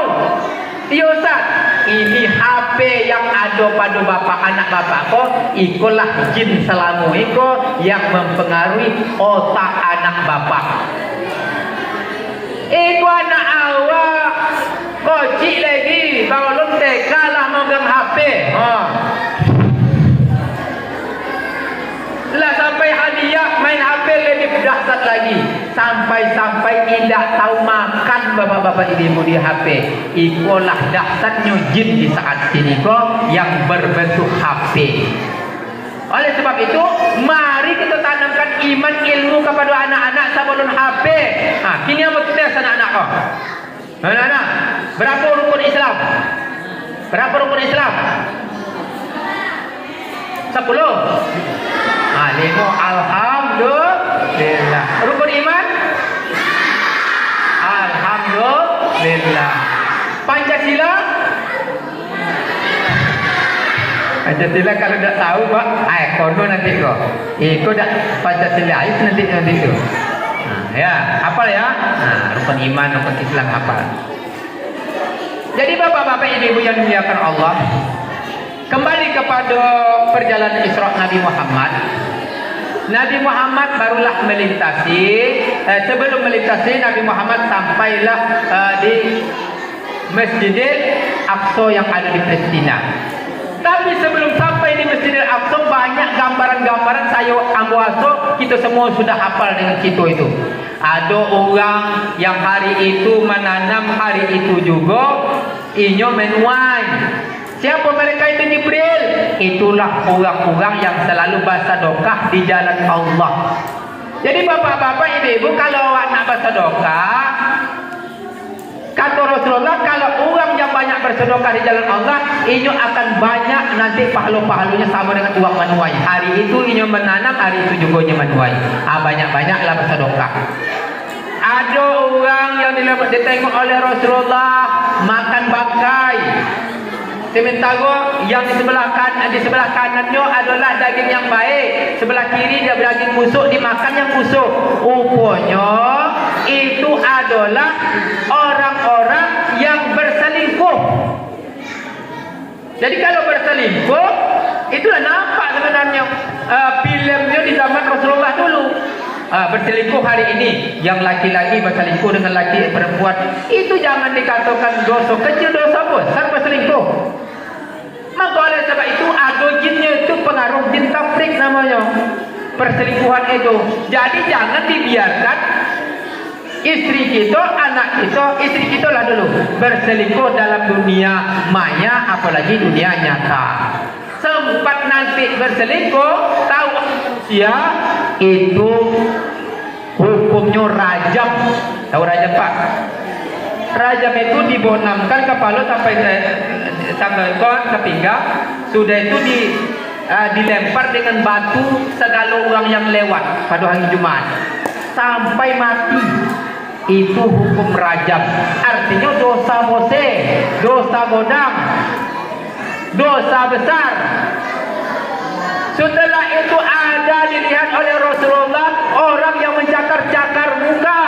Iya Ustaz. Ini HP yang ada pada bapak anak bapak kok. Ikulah jin selamu iko yang mempengaruhi otak anak bapak. Iku anak awak kocik lagi. Kalau TK lah megang HP. Lah sampai hadiah main HP lebih dahsyat lagi. Sampai tidak tahu makan bapak-bapak ibu di HP. Ikulah dahsyatnya jin di saat ini kok yang berbentuk HP. Oleh sebab itu, mari kita tanamkan iman ilmu kepada anak-anak sebelum HP. Kini apa kita anak-anak kok? Anak-anak, berapa rukun Islam? Berapa rukun Islam? 10. 5. Alhamdulillah. Rukun iman? Alhamdulillah. Pancasila? Pancasila kalau tidak tahu Pak, kono nanti kok. Ikut dak Pancasila nanti itu. Ya, hafal ya. Rukun iman, rukun Islam hafal. Jadi bapak-bapak ibu yang dimuliakan Allah, kembali kepada perjalanan Isra Nabi Muhammad. Nabi Muhammad barulah melintasi. Sebelum melintasi, Nabi Muhammad sampailah di Masjidil Aqsa yang ada di Palestina. Tapi sebelum sampai di Masjidil Aqsa, banyak gambaran-gambaran saya ambuaso kita semua sudah hafal dengan situ itu. Ada orang yang hari itu menanam, hari itu juga inyo menuai. Siapa mereka itu? Jibril. Itulah orang-orang yang selalu bersedekah di jalan Allah. Jadi bapak-bapak ibu-ibu, kalau awak nak bersedekah, kata Rasulullah, kalau orang yang banyak bersedekah di jalan Allah, inyo akan banyak nanti pahala-pahalanya sama dengan uang menuai. Hari itu inyo menanam, hari itu juga inyo menuai. Banyak-banyaklah bersedekah. Ada orang yang ditengok oleh Rasulullah makan bangkai. Sementara yang di sebelah kanannya adalah daging yang baik, sebelah kiri dia daging busuk, dimakan yang busuk. Rupanya itu adalah orang-orang yang berselingkuh. Jadi kalau berselingkuh, itulah nampak sebenarnya filmnya di zaman Rasulullah dulu. Berselingkuh hari ini, yang laki-laki berselingkuh dengan laki perempuan, itu jangan dikatakan dosa kecil, dosa besar berselingkuh. Maka oleh sebab itu ada jinnya itu pengaruh, jin tafrik namanya, perselingkuhan itu. Jadi jangan dibiarkan istri kita, anak kita, istri kita lah dulu berselingkuh dalam dunia maya, apalagi dunia nyata. Sempat nanti berselingkuh, tahu ya itu hukumnya rajam. Tahu rajam Pak? rajam itu dibonamkan kepala sampai ke pinggang. Sudah itu dilempar dengan batu segala orang yang lewat pada hari Jumat sampai mati. Itu hukum rajam. Artinya dosa bose, dosa bodang, dosa besar. Setelah itu ada dilihat oleh Rasulullah orang yang mencakar-cakar muka.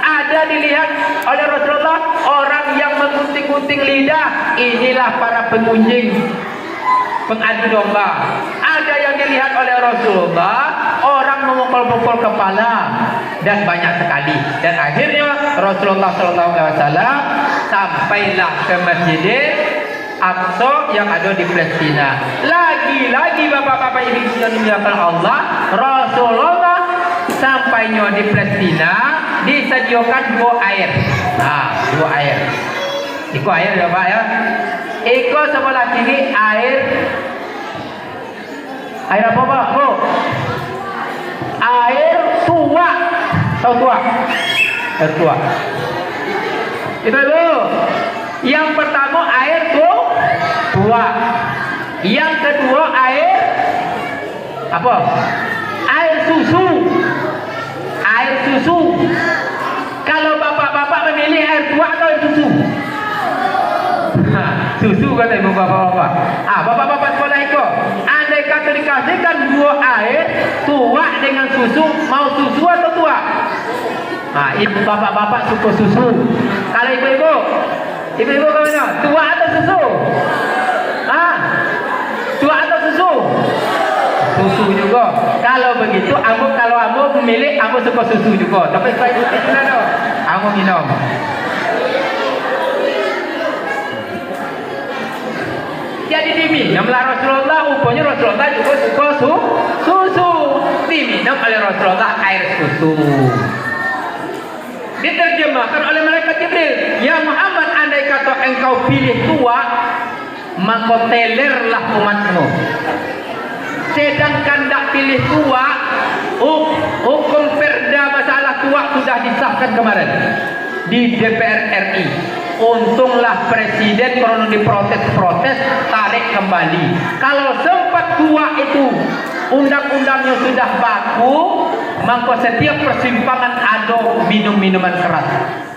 Ada dilihat oleh Rasulullah orang yang menggunting-gunting lidah. Inilah para pengunjing pengadu domba. Ada yang dilihat oleh Rasulullah orang memukul-mukul kepala, dan banyak sekali. Dan akhirnya Rasulullah SAW sampailah ke Masjid Aqsa yang ada di Palestina. Lagi-lagi bapak-bapak ibu yang dimuliakan Allah, Rasulullah sampainya di Palestina disediakan dua air. Dua air. Iko air ya Pak ya. Iko sebelah kiri air apa Pak? Bu? Air tua. Tahu tua? Air tua. Itu dulu. Yang pertama air tua. Yang kedua air apa? Air susu. Air susu. Kalau bapak-bapak memilih air tua atau air susu? Susu kata ibu bapak-bapak. Bapak-bapak sekolah itu, andai kata dikasihkan dua air tua dengan susu, mau susu atau tua? Ibu bapak-bapak suka susu. Kalau ibu-ibu kemana? Tua atau susu? Tua atau susu? Susu juga. Kalau begitu, kalau kamu memilih, kamu suka susu juga. Tapi saya putih juga dong. Kamu minum. Jadi diminumlah Rasulullah. Rupanya Rasulullah juga suka susu. Diminum oleh Rasulullah air susu. Diterjemahkan oleh malaikat Jibril. Ya Muhammad, andai kata engkau pilih tua, maka telerlah umatmu. Sedangkan tak pilih tua, hukum perda masalah tua sudah disahkan kemarin di DPR RI. Untunglah presiden kalau diprotes-protes tarik kembali. Kalau sempat tua itu undang-undangnya sudah baku, maka setiap persimpangan ada minum-minuman keras.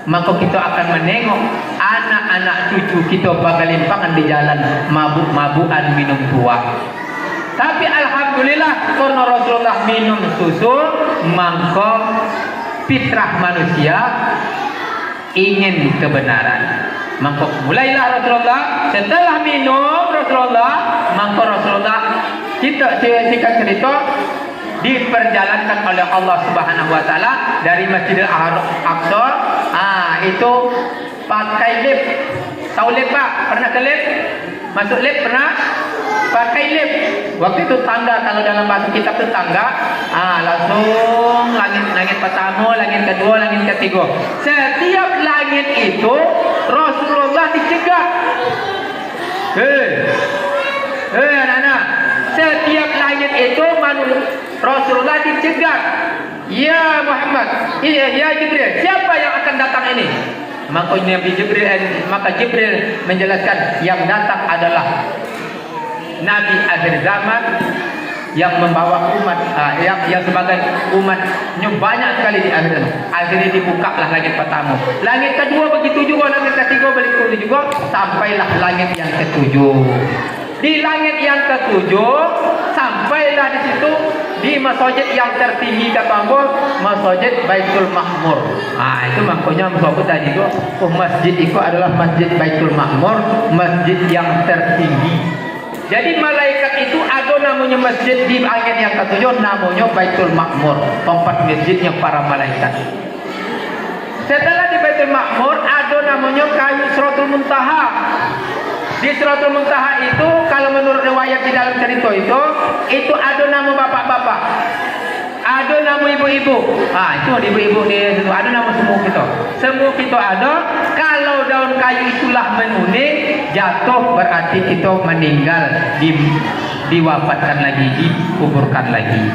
Maka kita akan menengok anak-anak cucu kita bagalimpangan di jalan mabuk-mabukan minum tua. Tapi alhamdulillah karena Rasulullah minum susu, maka fitrah manusia ingin kebenaran. Maka mulailah Rasulullah setelah minum Rasulullah, maka Rasulullah kita cerita diperjalankan oleh Allah Subhanahu wa taala dari Masjidil Aqsa. Itu pakai lift. Tahu lift Pak? Pernah ke lift? Masuk lift pernah? Pakai lift. Waktu itu tangga, kalau dalam bahasa kitab itu tangga. Langsung langit pertama, langit kedua, langit ketiga. Setiap langit itu Rasulullah dicegat. Anak-anak, setiap langit itu Rasulullah dicegat. Ya Muhammad, ya Jibril, siapa yang akan datang ini? Maka Jibril menjelaskan yang datang adalah Nabi akhir zaman yang membawa umat, yang sebagai umatnya banyak sekali di akhir zaman. Akhirnya dibukalah langit pertama, langit kedua begitu juga, langit ketiga begitu juga, sampailah langit yang ketujuh. Di langit yang ketujuh sampailah di situ di masjid yang tertinggi kata Allah, Masjid Baitul Ma'mur. Itu makanya maksud tadi itu, masjid itu adalah Masjid Baitul Ma'mur, masjid yang tertinggi. Jadi malaikat itu ada namanya masjid di langit yang ketujuh, namanya Baitul Ma'mur, tempat masjidnya para malaikat. Setelah di Baitul Ma'mur ada namanya kayu Siratul Muntaha. Di Siratul Muntaha itu kalau menurut riwayat di dalam cerita itu ada nama bapak-bapak, ada nama ibu-ibu. Itu ibu-ibu di situ, ada nama semua kita ada. Kalau daun kayu itulah menguning, jatuh berarti kita meninggal, diwafatkan lagi, dikuburkan lagi.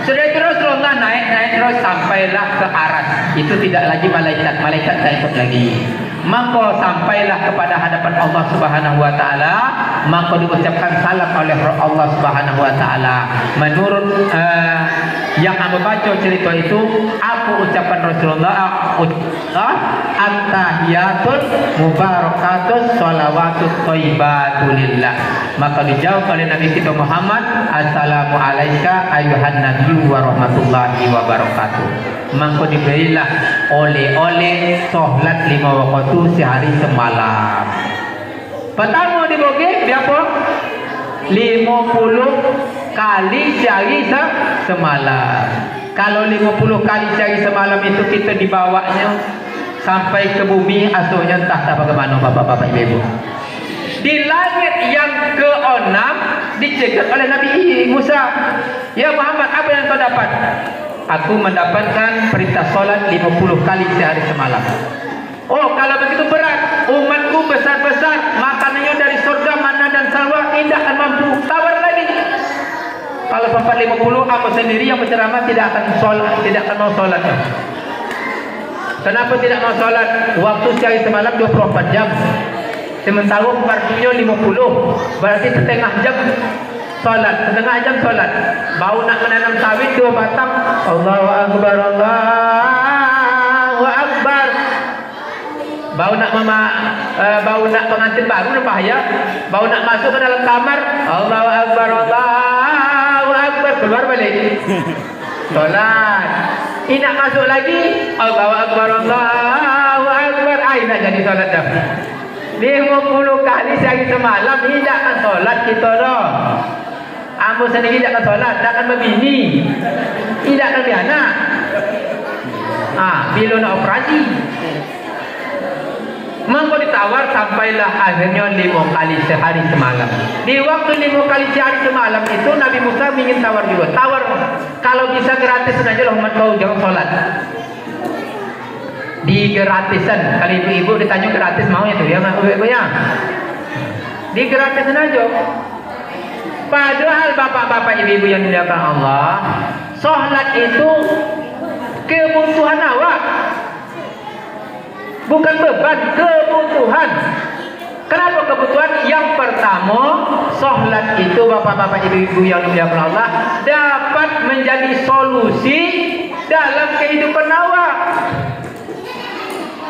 Sudah terus Rasulullah naik terus sampailah ke aras. Itu tidak lagi malaikat tak ikut lagi. Maka sampailah kepada hadapan Allah Subhanahu wa taala, maka diucapkan salam oleh Allah Subhanahu wa taala. Menurut yang aku baca cerita itu, apa ucapan Rasulullah? At-tahiyatun mubarakatun shalawatut thayyibatun lillah. Maka dijawab oleh Nabi kita Muhammad, assalamu alayka ayuhan nabiyyu wa rahmatullahi wa barakatuh. Maka diberilah oleh-oleh solat 5 waktu sehari semalam. Pertama dibagi berapa? 50 kali sehari semalam. Kalau 50 kali sehari semalam itu kita dibawanya sampai ke bumi, asalnya entah bagaimana bapak-bapak ibu-ibu. Di langit yang ke-6 dicegat oleh Nabi Musa, ya Muhammad, apa yang kau dapat? Aku mendapatkan perintah solat 50 kali sehari semalam. Oh, kalau begitu berat, umatku besar-besar, makanannya dari surga, mana dan salwa, tidak akan mampu. Tawar lagi. Kalau sampai 50, aku sendiri yang berceramah tidak akan solat, tidak akan mau solat. Kenapa tidak mau solat? Waktu sehari semalam 24 jam. Sementara fardunya 50, berarti setengah jam solat, setengah jam solat. Bau nak menanam sawit 2 batang, Allahu Akbar, Allahu Akbar. Bau nak bau nak pengantin baru bahaya. Bau nak masuk ke dalam kamar, Allahu Akbar, Allahu Akbar, keluar balik. Solat. Ini nak masuk lagi, Allahu Akbar, Allahu Akbar. Nak jadi solat dah. 50 kali sehari semalam tidak akan solat kita dah. Ambo sendiri tidak akan solat, tidak akan berbini, tidak akan beranak. Bila nak operasi, maka ditawar sampailah akhirnya 5 kali sehari semalam. Di waktu 5 kali sehari semalam itu Nabi Musa ingin tawar juga. Tawar kalau bisa gratis saja lah umat kau jangan solat. Di gratisan, kalau ibu-ibu ditanya gratis mau itu ya ibu-ibu ya. Di gratisan aja. Padahal bapak-bapak ibu-ibu yang dimuliakan Allah, sholat itu kebutuhan awak, bukan beban, kebutuhan. Kenapa kebutuhan? Yang pertama, sholat itu bapak-bapak ibu-ibu yang dimuliakan Allah dapat menjadi solusi dalam kehidupan awak.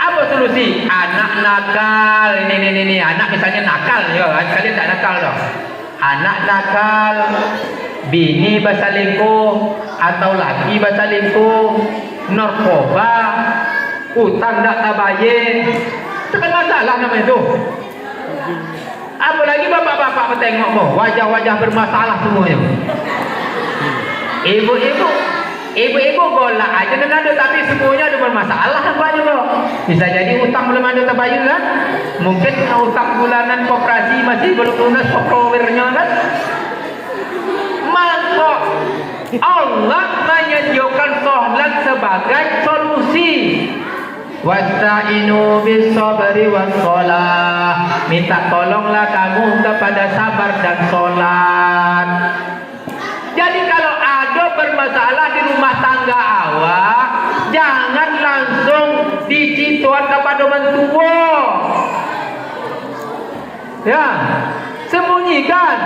Apa solusi? Anak nakal, ini anak misalnya nakal ya, kalian tak nakal dong. Anak nakal, bini berselingkuh atau laki berselingkuh, narkoba, utang tak tabayun, itu kan masalah namanya itu. Apalagi bapak-bapak bertengok mo, wajah-wajah bermasalah semuanya. Ibu-ibu golak aja dengan ada, tapi semuanya ada bermasalah banyak kok. Bisa jadi utang belum ada terbayar kan? Mungkin utang bulanan koperasi masih belum lunas pokrowernya kan? Maka Allah menyediakan sholat sebagai solusi. Wasta'inu bis sabri was shalah. Minta tolonglah kamu kepada sabar dan sholat. Jadi kalau ada bermasalah di rumah tangga awak, jangan langsung dicituan kepada mentua. Ya, sembunyikan.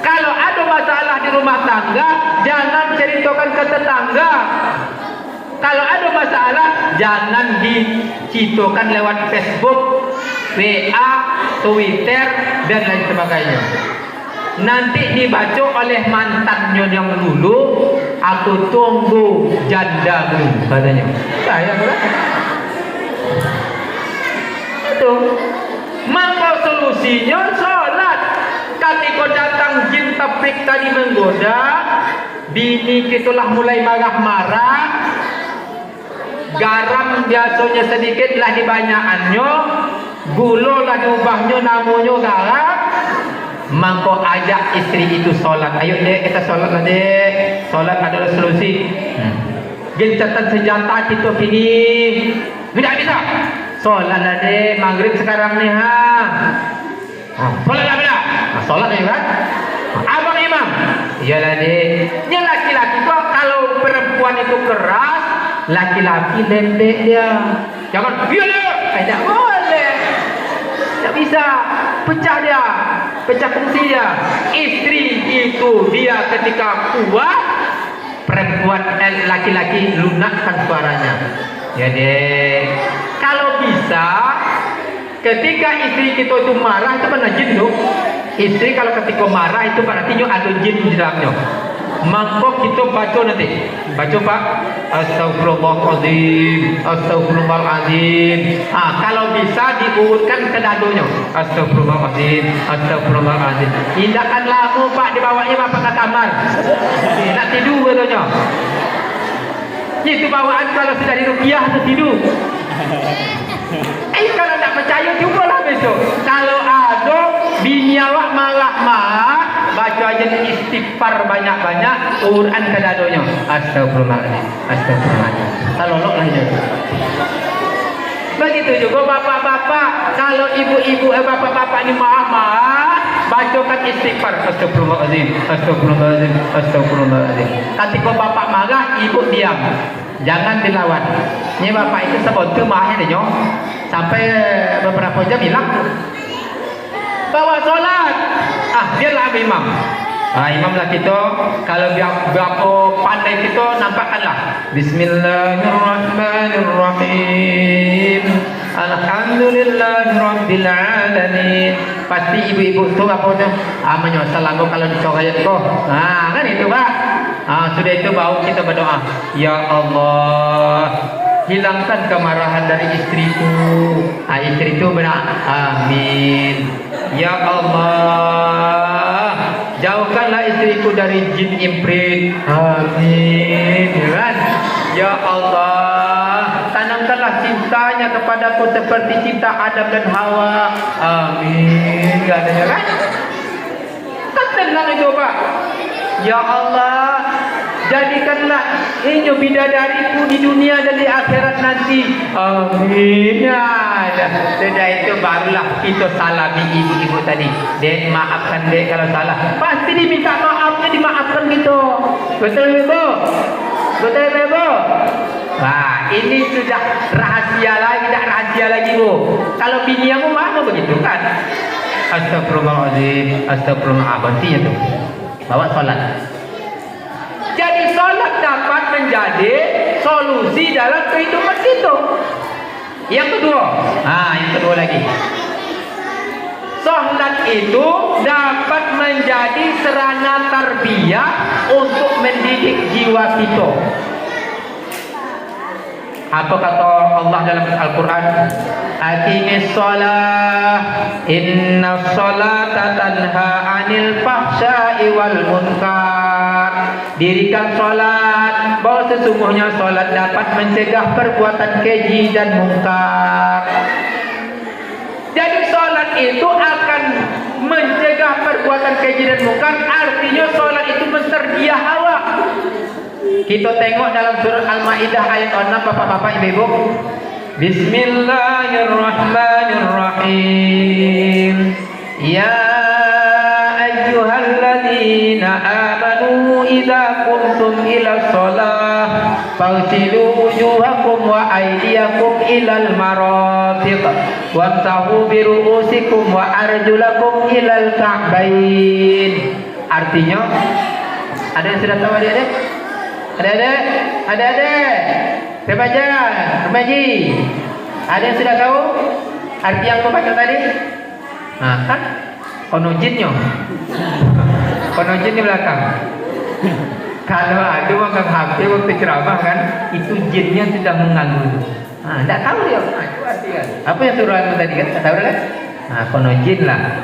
Kalau ada masalah di rumah tangga, jangan ceritakan ke tetangga. Kalau ada masalah, jangan dicitukan lewat Facebook, WA, Twitter, dan lain sebagainya. Nanti dibaca oleh mantannya yang dulu, aku tunggu jandamu katanya. Saya pula. Itu. Maka solusinya sholat. Ketika datang jin taprik tadi menggoda, bini kitulah mulai marah-marah. Garam biasanya sedikit lah dibanyakannya, gula lah diubahnya namanya garam. Maka ajak istri itu solat. Ayo dek, kita solat lah dek. Solat adalah solusi. Gencatan senjata kita kini tidak bisa. Solat lah dek, maghrib sekarang nih solat lah bila. Solat ya kan? Abang imam. Iyalah dek. Ini laki-laki kok kalau perempuan itu keras, laki-laki lembek dia. Jangan, iya dia. Tidak boleh. Tak bisa. Pecah dia. Pecah fungsi dia. Istri itu dia ketika kuat, perempuan laki-laki lunakkan suaranya. Jadi kalau bisa, ketika istri kita itu marah itu mana jin tuh? Istri kalau ketika marah itu berarti ada jin di dalamnya. Maka kita baca nanti. Baca Pak. Astagfirullahaladzim. Astagfirullahaladzim. Kalau bisa diurutkan ke dadonya. Astagfirullahaladzim. Astagfirullahaladzim. Tindakan lama Pak dibawanya Bapak ke kamar. Nak tidur katanya. Itu bawaan kalau sudah di rupiah atau tidur. Kalau tak percaya cubalah besok. Kalau ada bini awak malah baca aja istighfar banyak-banyak, Quran ke dadonya. Astagfirullahaladzim. Astagfirullahaladzim. Talolok lah dia. Begitu juga bapak-bapak. Kalau ibu-ibu bapak-bapak ini marah, bacakan istighfar. Astagfirullahaladzim. Astagfirullahaladzim. Astagfirullahaladzim. Ketika bapak marah, ibu diam. Jangan dilawan. Ini bapak itu sebontu marahnya dia. Sampai beberapa jam hilang. Bawa sholat. Biarlah imam. Imamlah kita. Kalau berapa pandai kita, nampakkanlah. Bismillahirrahmanirrahim. Alhamdulillahirabbil alamin. Pasti ibu-ibu itu apa tu? Menyosal lagu kalau dicoret kok. Kan itu Pak. Sudah itu baru kita berdoa. Ya Allah, hilangkan kemarahan dari istriku. Istri itu benar. Amin. Ya Allah, jauhkanlah istriku dari jin imprit. Amin. Kan? Ya Allah, tanamkanlah cintanya kepadaku seperti cinta Adam dan Hawa. Amin. Gak ada kan? Kan tenang itu Pak. Ya Allah, jadikanlah ini bidadariku di dunia dan di akhirat nanti. Amin. Sudah itu barulah kita salami ibu-ibu tadi. Dek, maafkan dek kalau salah. Pasti diminta maafnya, dimaafkan gitu. Betul Ibu? Betul Ibu? Ini sudah rahasia lagi, tidak rahasia lagi Bu. Kalau bini kamu mau begitu kan? Astagfirullahaladzim. Astagfirullahaladzim. Itu bawa sholat. Jadi sholat dapat menjadi solusi dalam kehidupan kita. Yang kedua lagi, sholat itu dapat menjadi sarana tarbiyah untuk mendidik jiwa kita. Apa kata Allah dalam Al-Quran? Aqimis shalah, inna sholata tanha anil fahsya'i wal munkar. Dirikan sholat, bahwa sesungguhnya sholat dapat mencegah perbuatan keji dan mungkar. Jadi sholat itu akan mencegah perbuatan keji dan mungkar. Artinya sholat itu menterbiah hawa. Kita tengok dalam surah Al-Maidah ayat 6 bapak-bapak ibu-ibu. Bismillahirrahmanirrahim. Ya ayyuhalladzina amanu idza qumtum ila shalah faghsilu wujuhakum wa aydiyakum ilal marafiq wamsahu bi ru'usikum wa arjulakum ilal ka'bain. Artinya, ada yang sudah tahu adik-adik? Adik-adik, remaja, remaji, ada yang sudah tahu arti yang kau baca tadi? Kan? Kono jinnya, kono jin di belakang. Kalau ada orang HP waktu ceramah kan, itu jinnya sudah mengganggu. Tak tahu dia. Apa yang suruhanmu tadi kan? Tak tahu kan? Kono jin lah.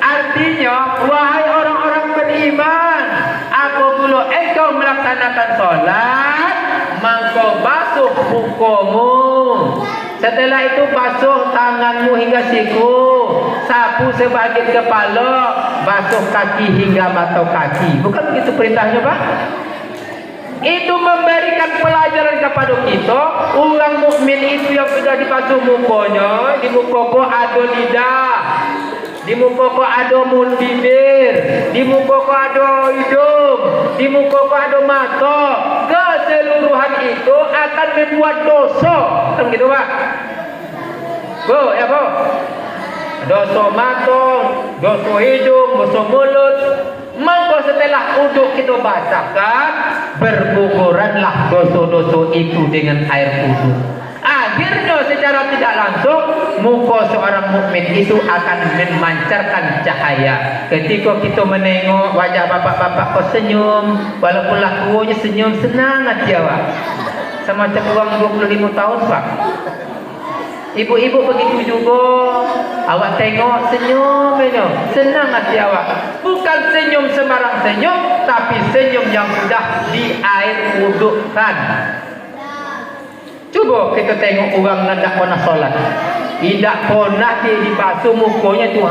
Artinya, wahai orang-orang beriman, apabila engkau melaksanakan sholat, maka basuh mukamu. Setelah itu basuh tanganmu hingga siku, sapu sebagian kepala, basuh kaki hingga mata kaki. Bukan begitu perintahnya Pak? Itu memberikan pelajaran kepada kita. Orang mukmin itu yang sudah dibasuh mukanya, di muka ada lidah, di muka ada mulut bibir, di muka ada hidung, di muka kau ada mata, keseluruhan itu akan membuat dosa. Kan gitu Pak? Bu, ya Bu. Dosa mata, dosa hidung, dosa mulut. Maka setelah uduk kita bacakan, berguguranlah dosa-dosa itu dengan air uduk. Akhirnya secara tidak langsung muka seorang mukmin itu akan memancarkan cahaya. Ketika kita menengok wajah bapak-bapak kau senyum, walaupun lakunya senyum, senang hati awak. Semacam orang 25 tahun Pak. Ibu-ibu begitu juga. Awak tengok senyum, senang hati awak. Bukan senyum sembarang senyum, tapi senyum yang sudah di air udukkan. Coba kita tengok orang yang tak pernah solat, tidak pernah dia dibasuh mukanya tu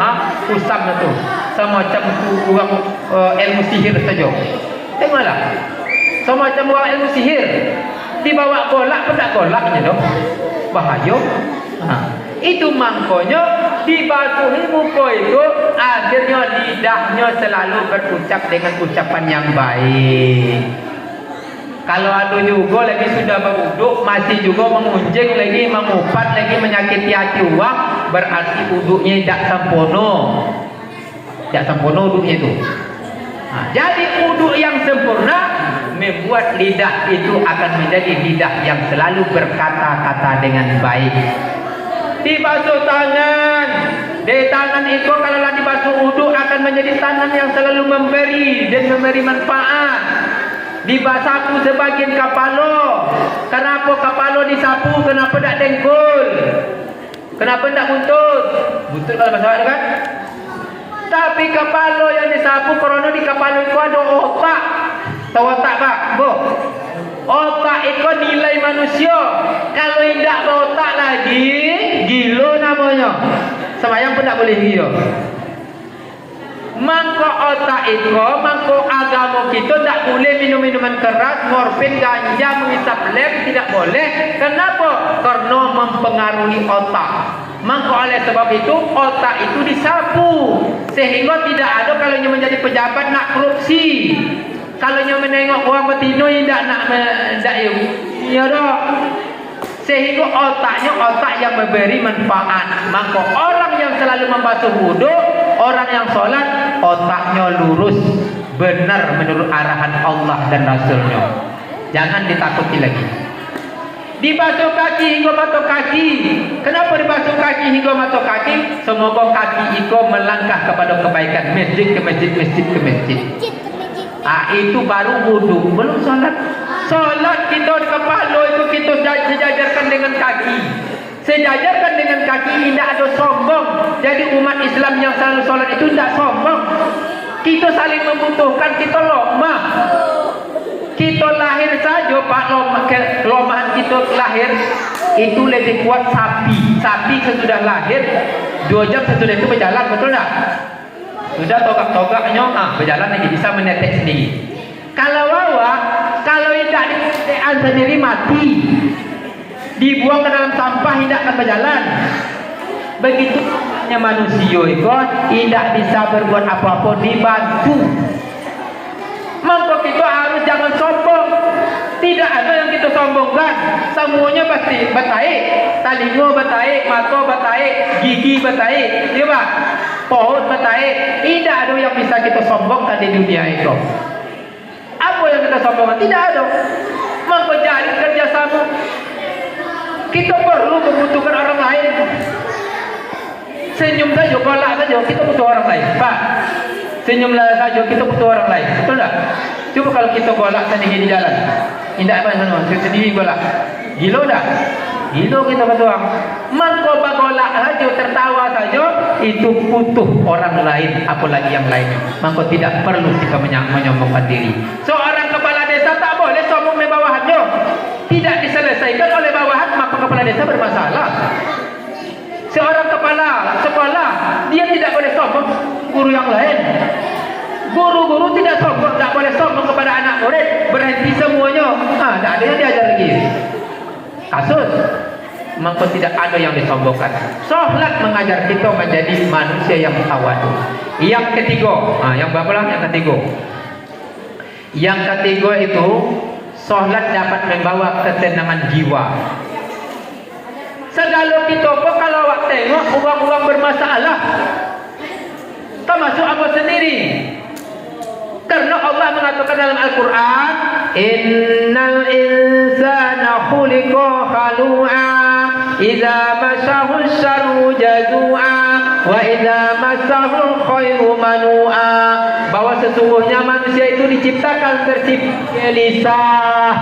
usam tu, semacam orang ilmu sihir saja. Tengoklah, semacam orang ilmu sihir, dibawa golak pun tak golaknya tu, bahaya. Itu makanya dibasuhi muka itu, akhirnya lidahnya selalu berucap dengan ucapan yang baik. Kalau ada juga lagi sudah beruduk, masih juga mengunjing lagi, mengupat lagi, menyakiti hati orang, berarti uduknya tidak sempurna. Tidak sempurna uduknya itu. Jadi uduk yang sempurna membuat lidah itu akan menjadi lidah yang selalu berkata-kata dengan baik. Dibasuh tangan, di tangan itu kalau dibasuh uduk akan menjadi tangan yang selalu memberi dan memberi manfaat. Dibasaku sebagian kepala. Kenapa kepala disapu? Kenapa tak dengkul? Kenapa tak buntut? Buntut kalau bahasa Arab kan? Tapi kepala yang disapu kerana di kepala itu ada otak. Tahu otak Pak? Bu. Otak itu nilai manusia. Kalau tidak berotak lagi, gila namanya. Sembahyang pun tak boleh gila. Mangko otak itu, mangko agama kita tak boleh minum minuman keras, morfin, ganja, menghisap lem, tidak boleh. Kenapa? Karena mempengaruhi otak. Mangko oleh sebab itu otak itu disapu sehingga tidak ada kalau yang menjadi pejabat nak korupsi. Kalau yang menengok orang betina tidak nak ya dah. Sehingga otaknya otak yang memberi manfaat. Maka orang yang selalu membasuh wuduk, orang yang sholat, otaknya lurus, benar menurut arahan Allah dan Rasulnya. Jangan ditakuti lagi. Dibasuh kaki hingga mata kaki. Kenapa dibasuh kaki hingga mata kaki? Semoga kaki itu melangkah kepada kebaikan, masjid ke masjid, masjid ke masjid. Itu baru wuduk, belum sholat. Sholat kita di kepala itu kita sejajarkan dengan kaki. Sejajarkan dengan kaki, tidak ada sombong. Jadi umat Islam yang selalu sholat itu tidak sombong. Kita saling membutuhkan, kita lemah. Kita lahir saja Pak, kelemahan kita lahir itu lebih kuat sapi. Sapi sesudah lahir 2 jam sesudah itu berjalan, betul tak? Sudah togak-togaknya berjalan lagi, bisa menetek sendiri. Kalau awak, kalau tidak diketekan sendiri mati, dibuang ke dalam sampah tidak akan berjalan. Begitu manusia itu tidak bisa berbuat apa-apa, dibantu. Maka kita harus jangan sombong. Tidak ada yang kita sombongkan. Semuanya pasti bertaik. Telinga bertaik, mata bertaik, gigi bertaik, ya Pak? Pohon bertaik. Tidak ada yang bisa kita sombongkan di dunia itu. Apa yang kita sombongkan? Tidak ada. Maka jalin kerjasama. Kita perlu membutuhkan orang lain. Senyum saja, golak saja, kita butuh orang lain, Pak. Senyumlah saja, kita butuh orang lain, betul tak? Coba kalau kita golak sendiri di jalan, tidak apa yang sendiri golak, gila tak? Gila kita bertuang. Maka golak saja, tertawa saja, itu butuh orang lain, apalagi yang lainnya. Maka tidak perlu kita menyombongkan diri. Seorang kepala desa tak boleh sombong di bawahannya. Tidak diselesaikan oleh bawahan, maka kepala desa bermasalah. Seorang kepala sekolah, dia tidak boleh sombong guru yang lain. Guru-guru tidak sombong, tak boleh sombong kepada anak murid. Berhenti semuanya. Tak ada yang diajar lagi. Kasus. Maka tidak ada yang disombongkan. Sholat mengajar kita menjadi manusia yang tawadu. Yang ketiga, yang berapa lah? Yang ketiga. Yang ketiga itu, sholat dapat membawa ketenangan jiwa. Segala kita kok kalau awak tengok orang-orang bermasalah, termasuk aku sendiri. Karena Allah mengatakan dalam Al-Quran, Innal insana khuliqa halu'a, idza massahu syarru jazua, wa idza massahu khairu manu'a. Bahwa sesungguhnya manusia itu diciptakan bersifat gelisah.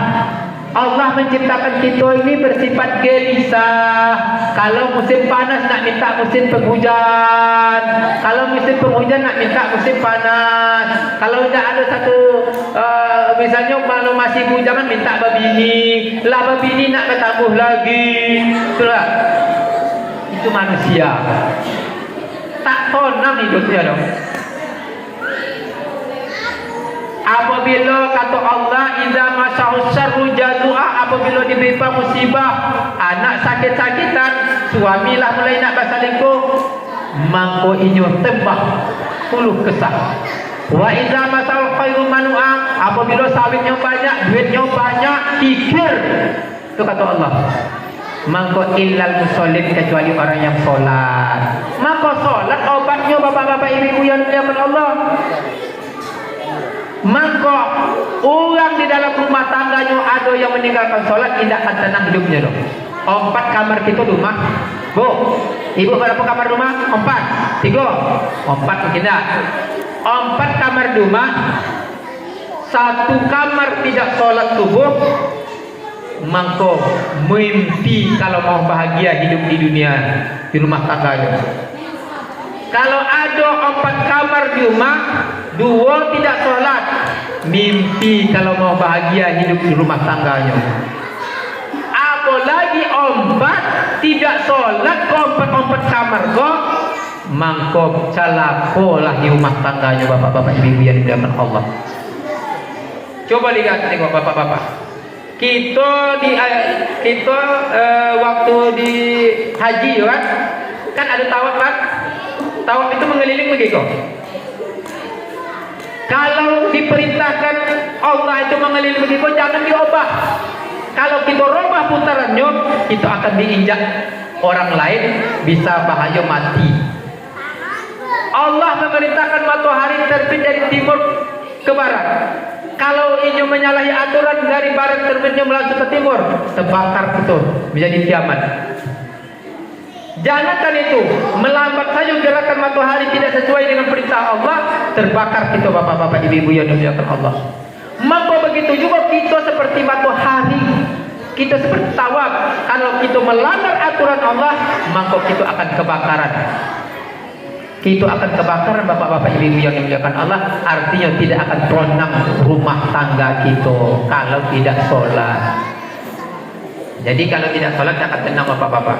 Allah menciptakan kita ini bersifat gelisah. Kalau musim panas nak minta musim penghujan, kalau musim penghujan nak minta musim panas. Kalau tidak ada satu misalnya kalau masih bujangan minta babini, lah babini nak ketambah lagi. Itulah, itu manusia. Tak tenang hidupnya dong. Apabila kata Allah, idza masyahu syarru jazua, apabila diberikan musibah, anak sakit-sakitan, suamilah mulai nak berselingkuh, mangko inyo tembah puluh kesah. Wa idza masal khairu manu'a, apabila sawitnya banyak, duitnya banyak, pikir. Itu kata Allah. Mangko illal musallin, kecuali orang yang solat. Maka solat obatnya bapak-bapak ibu-ibu yang dimuliakan Allah. Maka orang di dalam rumah tangganya ada yang meninggalkan sholat, tidak akan tenang hidupnya dong. 4 kamar kita rumah, Bu, ibu berapa kamar rumah? 4, 3, 4 mungkin tak? 4 kamar rumah, 1 kamar tidak sholat subuh. Maka mimpi kalau mau bahagia hidup di dunia, di rumah tangganya. Kalau ada 4 kamar di rumah, 2 tidak sholat, mimpi kalau mau bahagia hidup di rumah tangganya. Apalagi 4 tidak sholat, 4 kamar kok, mangkok calakolah di rumah tangganya bapak-bapak ibu-ibu yang dimuliakan Allah. Coba lihat tengok bapak-bapak. Kita waktu di haji kan ada tawaf kan? Tawaf itu mengeliling begitu. Kalau diperintahkan Allah itu mengeliling begitu, jangan diubah. Kalau kita robah putarannya, itu akan diinjak orang lain, bisa bahaya mati. Allah memerintahkan matahari terbit dari timur ke barat. Kalau ini menyalahi aturan dari barat terbitnya melanjut ke timur, terbakar itu menjadi kiamat. Jangankan itu, melambat saja gerakan matahari tidak sesuai dengan perintah Allah, terbakar kita bapak-bapak ibu-ibu yang dimuliakan Allah. Maka begitu juga kita seperti matahari, kita seperti tawaf. Kalau kita melanggar aturan Allah, maka kita akan kebakaran. Kita akan kebakaran bapak-bapak ibu-ibu yang dimuliakan Allah. Artinya tidak akan tenang rumah tangga kita kalau tidak sholat. Jadi kalau tidak sholat tidak akan tenang bapak-bapak.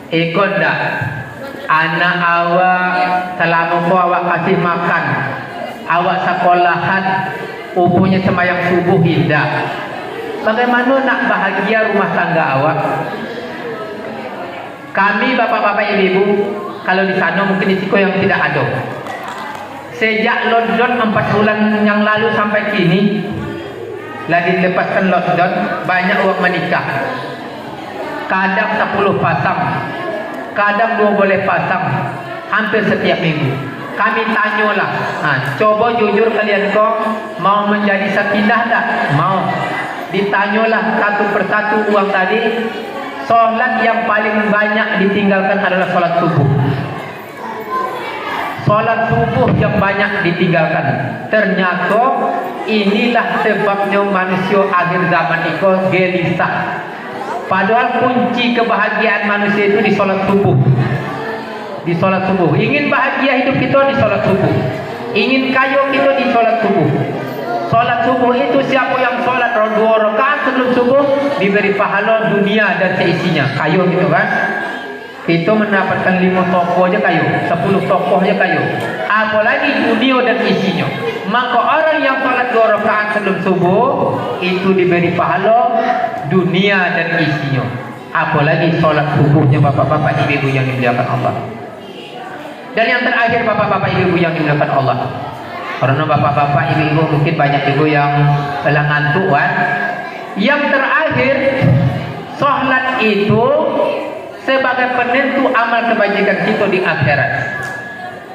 Ikut dah anak awak selama awak kasih makan, awak sekolahan, pupunya sembahyang subuh tidak. Bagaimana nak bahagia rumah tangga awak? Kami bapak-bapak ibu-ibu, kalau di sana mungkin di Siko yang tidak ada. Sejak lockdown 4 bulan yang lalu sampai kini, lagi dilepaskan lockdown, banyak orang menikah. Kadang 10 pasang, kadang 12 pasang, hampir setiap minggu. Kami tanyalah, coba jujur kalian kok mau menjadi sakinah tak? Mau. Ditanyalah satu persatu uang tadi. Solat yang paling banyak ditinggalkan adalah solat subuh. Solat subuh yang banyak ditinggalkan. Ternyata inilah sebabnya manusia akhir zaman itu gelisah. Padahal kunci kebahagiaan manusia itu di sholat subuh. Di sholat subuh. Ingin bahagia hidup kita di sholat subuh. Ingin kaya kita di sholat subuh. Sholat subuh itu siapa yang sholat 2 rakaat sebelum subuh diberi pahala dunia dan seisinya. Kaya gitu kan? Kita mendapatkan 5 toko aja kayu, 10 toko aja kayu. Apalagi dunia dan isinya. Maka orang yang sholat 2 rakaat sebelum subuh itu diberi pahala dunia dan isinya. Apalagi sholat subuhnya bapak-bapak ibu-ibu yang dimuliakan Allah. Dan yang terakhir bapak-bapak ibu-ibu yang dimuliakan Allah. Karena bapak-bapak ibu-ibu mungkin banyak ibu yang telah ngantuk kan. Yang terakhir, sholat itu sebagai penentu amal kebajikan kita di akhirat.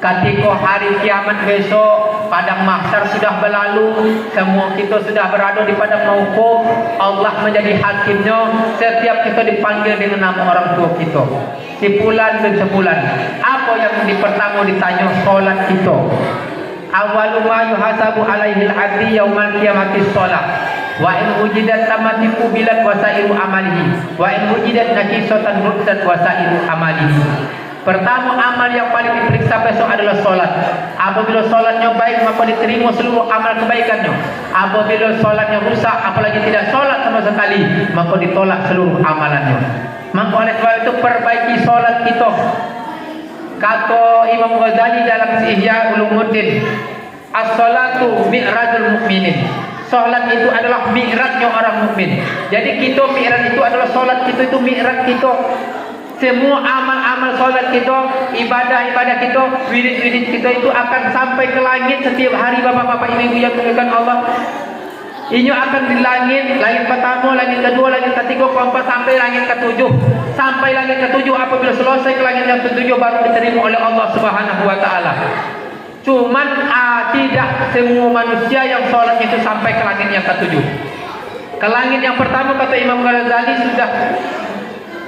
Ketika hari kiamat besok, padang mahsyar sudah berlalu, semua kita sudah berada di padang mauquf, Allah menjadi hakimnya. Setiap kita dipanggil dengan nama orang tua kita, sebulan dan sebulan. Apa yang pertama ditanya? Solat kita. Awalu ma yuhasabu alaihi al-abdi yaumal qiyamati shalah. Wa in wujidat tamati qubilat wasairu amalihi wa in wujidat nakisatan ruddat wasairu amalihi. Pertama, amal yang paling diperiksa besok adalah solat. Apabila solatnya baik, maka diterima seluruh amal kebaikannya. Apabila solatnya rusak, apalagi tidak solat sama sekali, maka ditolak seluruh amalannya. Maka oleh sebab itu perbaiki solat kita. Kata Imam Ghazali dalam Ihya Ulumuddin, as-salatu mi'rajul mukminin. Solat itu adalah mi'rajnya orang mukmin. Jadi kita mi'raj itu adalah solat kita, itu mi'raj kita. Semua amal-amal solat kita, ibadah-ibadah kita, wirid-wirid kita itu akan sampai ke langit setiap hari bapak-bapak ibu-ibu yang dimuliakan Allah. Ini akan di langit, langit pertama, langit kedua, langit ketiga, keempat sampai langit ketujuh. Sampai langit ketujuh, apabila selesai ke langit yang ketujuh baru diterima oleh Allah Subhanahu wa taala. Cuman tidak semua manusia yang sholat itu sampai ke langit yang ketujuh. Ke langit yang pertama kata Imam Ghazali sudah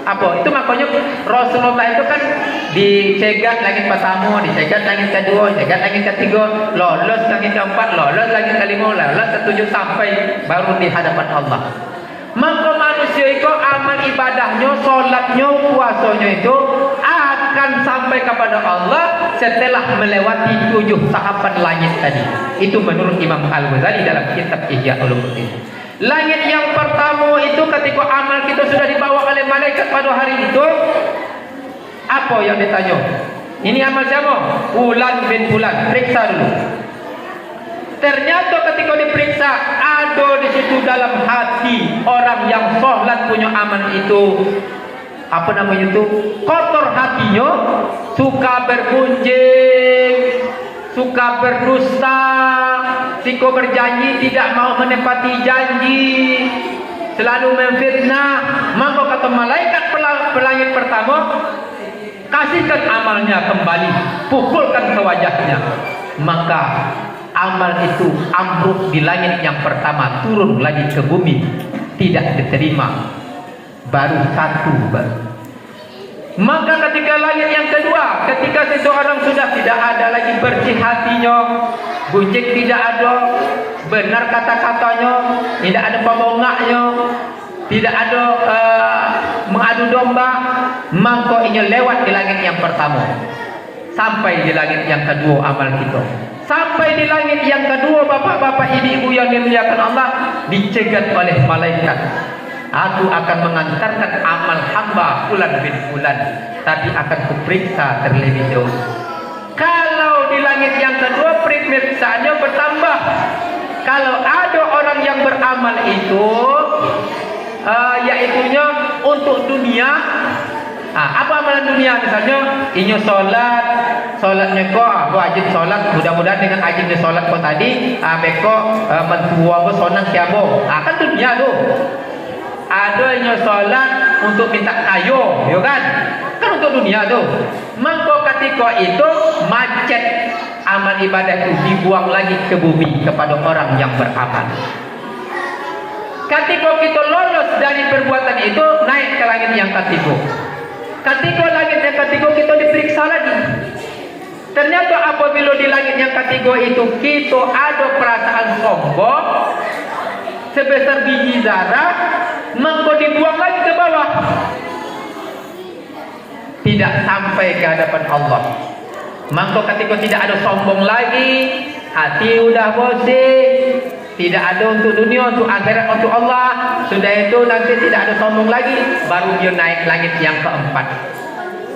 apa? Itu makanya Rasulullah itu kan dicegat langit pertama, dicegat langit kedua, dicegat langit ketiga, lolos langit keempat, lolos langit kelima, lolos ketujuh sampai baru di hadapan Allah. Maka manusia itu amal ibadahnya, sholatnya, puasanya itu akan sampai kepada Allah setelah melewati 7 tahapan langit tadi. Itu menurut Imam Al-Ghazali dalam kitab Ihya Ulumuddin. Langit yang pertama itu ketika amal kita sudah dibawa oleh malaikat pada hari itu, apa yang ditanya? Ini amal siapa? Fulan bin Fulan. Periksa dulu. Ternyata ketika diperiksa, ada di situ dalam hati orang yang sholat punya amal itu, apa namanya itu? Kotor hatinya, suka bergunjing, suka berdusta, suka berjanji, tidak mau menepati janji, selalu memfitnah. Maka kata malaikat pelangit pertama, kasihkan amalnya kembali, pukulkan ke wajahnya. Maka amal itu ambruk di langit yang pertama, turun lagi ke bumi, tidak diterima. Baru satu baru. Maka ketika langit yang kedua, ketika seseorang sudah tidak ada lagi bersih hatinya, gunjing tidak ada, benar kata-katanya, tidak ada pembongaknya, tidak ada mengadu domba, maka ini lewat di langit yang pertama. Sampai di langit yang kedua amal kita. Sampai di langit yang kedua bapak-bapak ibu-ibu yang dimuliakan Allah, dicegat oleh malaikat. Aku akan mengantarkan amal hamba Fulan bin Fulan, tapi akan kuperiksa terlebih dahulu. Kalau di langit yang kedua pemeriksaannya bertambah. Kalau ada orang yang beramal itu, yaitunya untuk dunia. Apa amalan dunia? Misalnya, ini solatnya kok, wajib solat. Mudah-mudahan dengan ajibnya solat kok tadi, beko mentua kok sonang siabo. Kan dunia tuh. Ada yang sholat untuk minta kayu, ya kan untuk dunia tuh. Maka ketika itu macet amal ibadah itu dibuang lagi ke bumi kepada orang yang beramal. Ketika kita lolos dari perbuatan itu, naik ke langit yang ketiga. Ketika langit yang ketiga kita diperiksa lagi. Ternyata apabila di langit yang ketiga itu kita ada perasaan sombong sebesar biji zarah, maka dibuang lagi ke bawah, tidak sampai ke hadapan Allah. Maka ketika tidak ada sombong lagi, hati udah bersih, tidak ada untuk dunia, untuk akhirat, untuk Allah, sudah itu nanti tidak ada sombong lagi, baru dia naik langit yang keempat.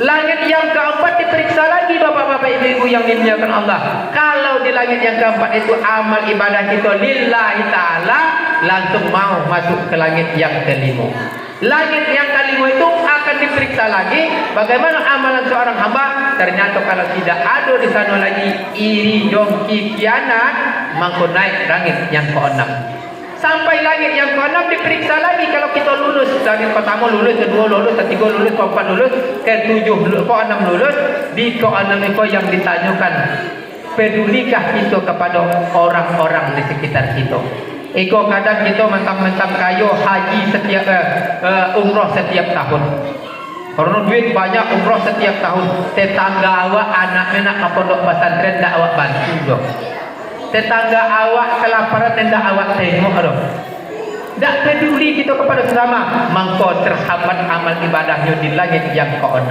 Langit yang keempat diperiksa lagi bapak-bapak ibu-ibu yang dimuliakan Allah. Kalau di langit yang keempat itu amal ibadah kita lillahi ta'ala, langsung mau masuk ke langit yang kelima. Langit yang kelima itu akan diperiksa lagi bagaimana amalan seorang hamba. Ternyata kalau tidak ada di sana lagi iri, dongki, kianat, maka naik langit yang ke-6. Sampai langit yang ke-6 diperiksa lagi. Kalau kita lulus, langit pertama lulus, kedua lulus, ketiga lulus, keempat lulus, ke-7 lulus, ke-6 lulus. Di ke-6 itu yang ditanyakan, pedulikah kita kepada orang-orang di sekitar kita? Iko kadang kita mentang-mentang kayo haji setiap umroh setiap tahun. Karena duit banyak umroh setiap tahun. Tetangga awak anak nak ke pondok pesantren dak awak bantu dong. Tetangga awak kelaparan dan dak awak tengok dong. Dak peduli kita kepada sesama, mangko terhambat amal ibadahnya di langit yang ke-6.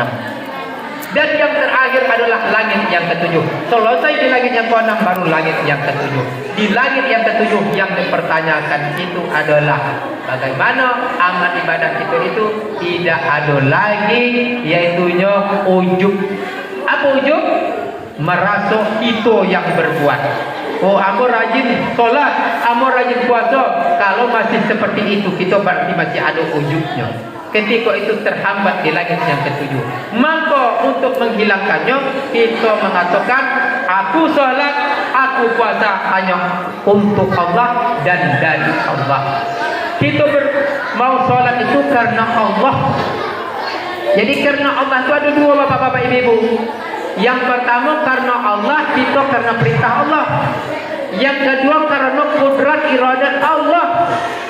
Dan yang terakhir adalah langit yang ke-7. Selesai di langit yang ke-6 baru langit yang ke-7. Di langit yang ke-7 yang dipertanyakan itu adalah bagaimana amal ibadah kita itu tidak ada lagi, yaitunya ujub. Apa ujub? Merasa itu yang berbuat. Oh, aku rajin sholat, aku rajin puasa. Kalau masih seperti itu, kita berarti masih ada ujubnya. Ketika itu terhambat di langit yang ke-7, maka untuk menghilangkannya kita mengatakan aku sholat, aku puasa hanya untuk Allah dan dari Allah. Kita mau sholat itu karena Allah. Jadi karena Allah itu ada dua, bapak-bapak, ibu-ibu. Yang pertama karena Allah, kita karena perintah Allah. Yang kedua karena kudrat iradat Allah.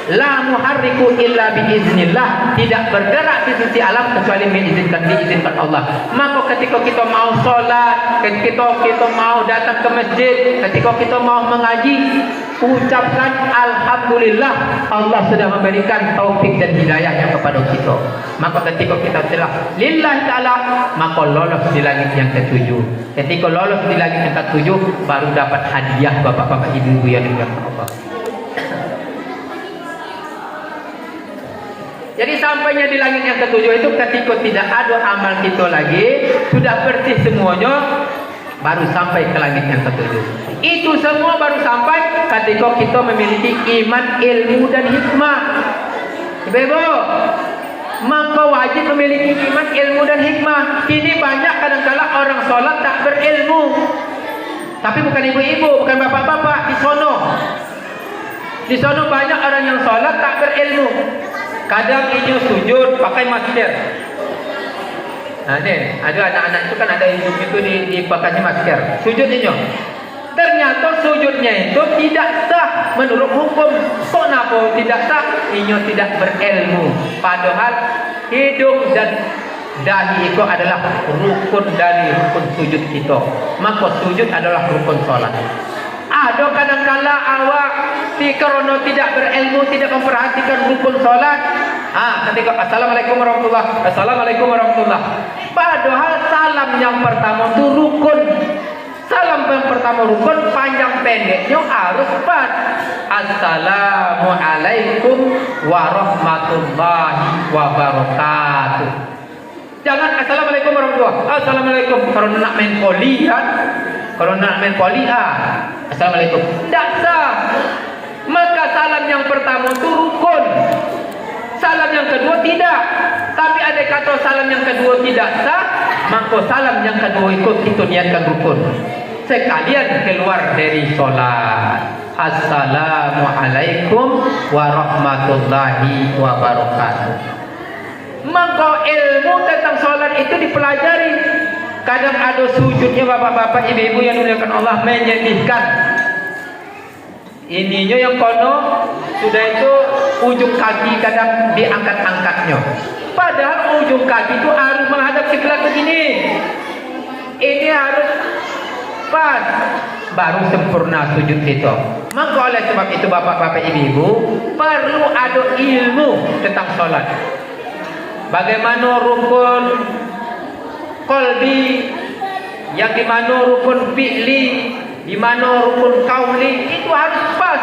La muharriku illa biiznillah, tidak bergerak di sisi alam kecuali diizinkan Allah. Maka ketika kita mau sholat, ketika kita mau datang ke masjid, ketika kita mau mengaji, ucapkan alhamdulillah, Allah sudah memberikan taufik dan hidayahnya kepada kita. Maka ketika kita telah lillahi ta'ala, maka lolos di langit yang ke-7. Ketika lolos di langit yang ke-7 baru dapat hadiah, bapak-bapak, ibu-ibu yang dimuliakan Allah. Jadi sampainya di langit yang ke-7 itu ketika tidak ada amal kita lagi, sudah bersih semuanya, baru sampai ke langit yang ke-7. Itu semua baru sampai ketika kita memiliki iman, ilmu dan hikmah. Ibu-ibu, maka wajib memiliki iman, ilmu dan hikmah. Ini banyak kadang-kala orang sholat tak berilmu. Tapi bukan ibu-ibu, bukan bapak-bapak, di sono. Di sono banyak orang yang sholat tak berilmu. Kadang ini sujud pakai masker. Nah, ini ada anak-anak itu kan ada hidup itu dipakai masker. Sujud ini. Ternyata sujudnya itu tidak sah menurut hukum. Kenapa tidak sah? Ini tidak berilmu. Padahal hidung dan dahi itu adalah rukun dari rukun sujud kita. Maka sujud adalah rukun sholat. Ada kadang-kala awak karena tidak berilmu, tidak memperhatikan rukun sholat. Ketika assalamualaikum warahmatullah, assalamualaikum warahmatullah. Padahal salam yang pertama itu rukun. Salam yang pertama rukun, panjang pendeknya harus pas. Assalamualaikum warahmatullahi wabarakatuh. Jangan assalamualaikum warahmatullah. Assalamualaikum kalau nak main poli kan. Kalau nak main poli assalamualaikum. Tidak sah. Maka salam yang pertama itu rukun. Salam yang kedua tidak. Tapi ada kata salam yang kedua tidak sah, maka salam yang kedua itu kita niatkan rukun. Sekalian keluar dari sholat. Assalamualaikum warahmatullahi wabarakatuh. Maka ilmu tentang sholat itu dipelajari. Kadang ada sujudnya bapak-bapak, ibu-ibu yang dimuliakan Allah, menyedihkan. Ininya yang kono sudah itu ujung kaki kadang diangkat-angkatnya. Padahal ujung kaki itu harus menghadap kiblat begini. Ini harus pas, baru sempurna sujud itu. Maka oleh sebab itu bapak-bapak, ibu-ibu, perlu ada ilmu tentang sholat. Bagaimana rukun qalbi, yang dimana rukun fi'li, di mana rukun kauli, itu harus pas.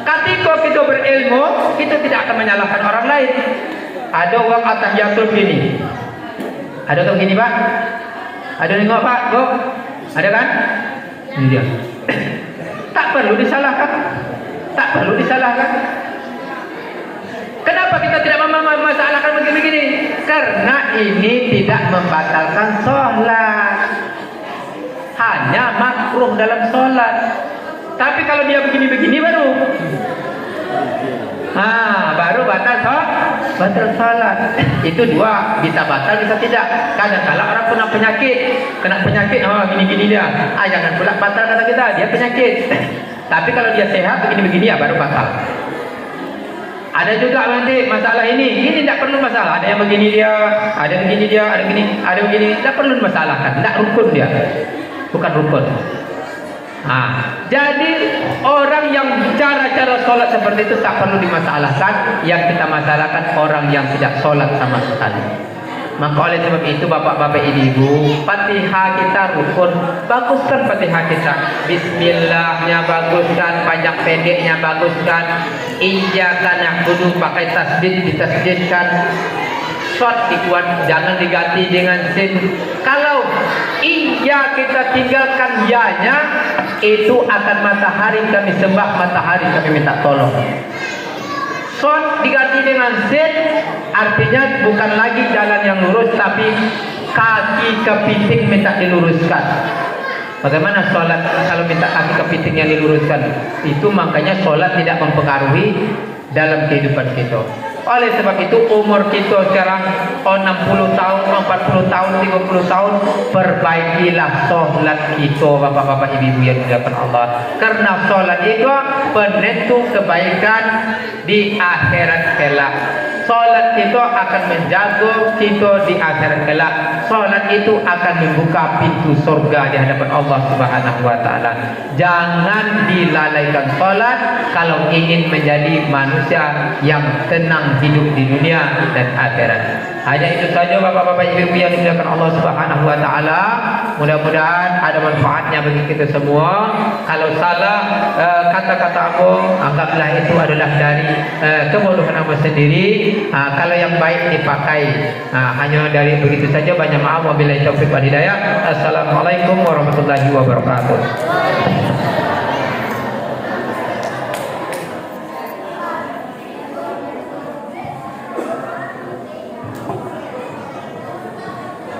Ketika kita berilmu, kita tidak akan menyalahkan orang lain. Ada orang at-tahiyatul gini. Ada tuh gini, Pak? Ada nengok, Pak? Go? Ada kan? Ini dia. Tak perlu disalahkan. Tak perlu disalahkan. Kenapa kita tidak memasalahkan begini-begini? Karena ini tidak membatalkan sholat, hanya makruh dalam sholat. Tapi kalau dia begini-begini baru batal sholat. Itu dua, bisa batal bisa tidak. Kadang-kadang orang kena penyakit, gini-gini dia. Jangan pula batal kata kita, dia penyakit. Tapi kalau dia sehat begini-begini ya baru batal. Ada juga nanti masalah ini tidak perlu masalah. Ada yang begini dia, ada begini dia, ada begini, tidak perlu masalahkan. Tidak rukun dia, bukan rukun. Jadi orang yang cara sholat seperti itu tak perlu dimasalahkan. Yang kita masalahkan orang yang tidak sholat sama sekali. Maka oleh sebab itu bapak-bapak ibu, Fatihah kita rukun, baguskan Fatihah kita. Bismillahnya baguskan, panjang pendeknya baguskan. Iyyaka na'budu pakai tasbih ditasbihkan. Short dikuat, jangan diganti dengan sin. Kalau iya kita tinggalkan ya-nya, itu akan matahari kami sembah, matahari kami minta tolong. Short diganti dengan sin, artinya bukan lagi jalan yang lurus, tapi kaki kepiting minta diluruskan. Bagaimana sholat kalau minta kaki kepitingnya diluruskan? Itu makanya sholat tidak mempengaruhi dalam kehidupan kita. Oleh sebab itu umur kita sekarang 60 tahun, 40 tahun, 30 tahun, perbaikilah sholat kita bapak-bapak ibu-ibu yang dimuliakan Allah. Karena sholat itu penentu kebaikan di akhirat kelak. Sholat itu akan menjaga kita di akhirat kelak. Sholat itu akan membuka pintu surga di hadapan Allah Subhanahu wa taala. Jangan dilalaikan sholat kalau ingin menjadi manusia yang tenang hidup di dunia dan akhirat. Hanya itu saja bapak-bapak ibu-ibu yang dimuliakan Allah Subhanahu wa taala. Mudah-mudahan ada manfaatnya bagi kita semua. Kalau salah kata-kata aku, anggaplah itu adalah dari kebodohan aku sendiri. Kalau yang baik dipakai, hanya dari begitu saja. Banyak maaf, wabillahi taufiq wal hidayah. Assalamualaikum warahmatullahi wabarakatuh.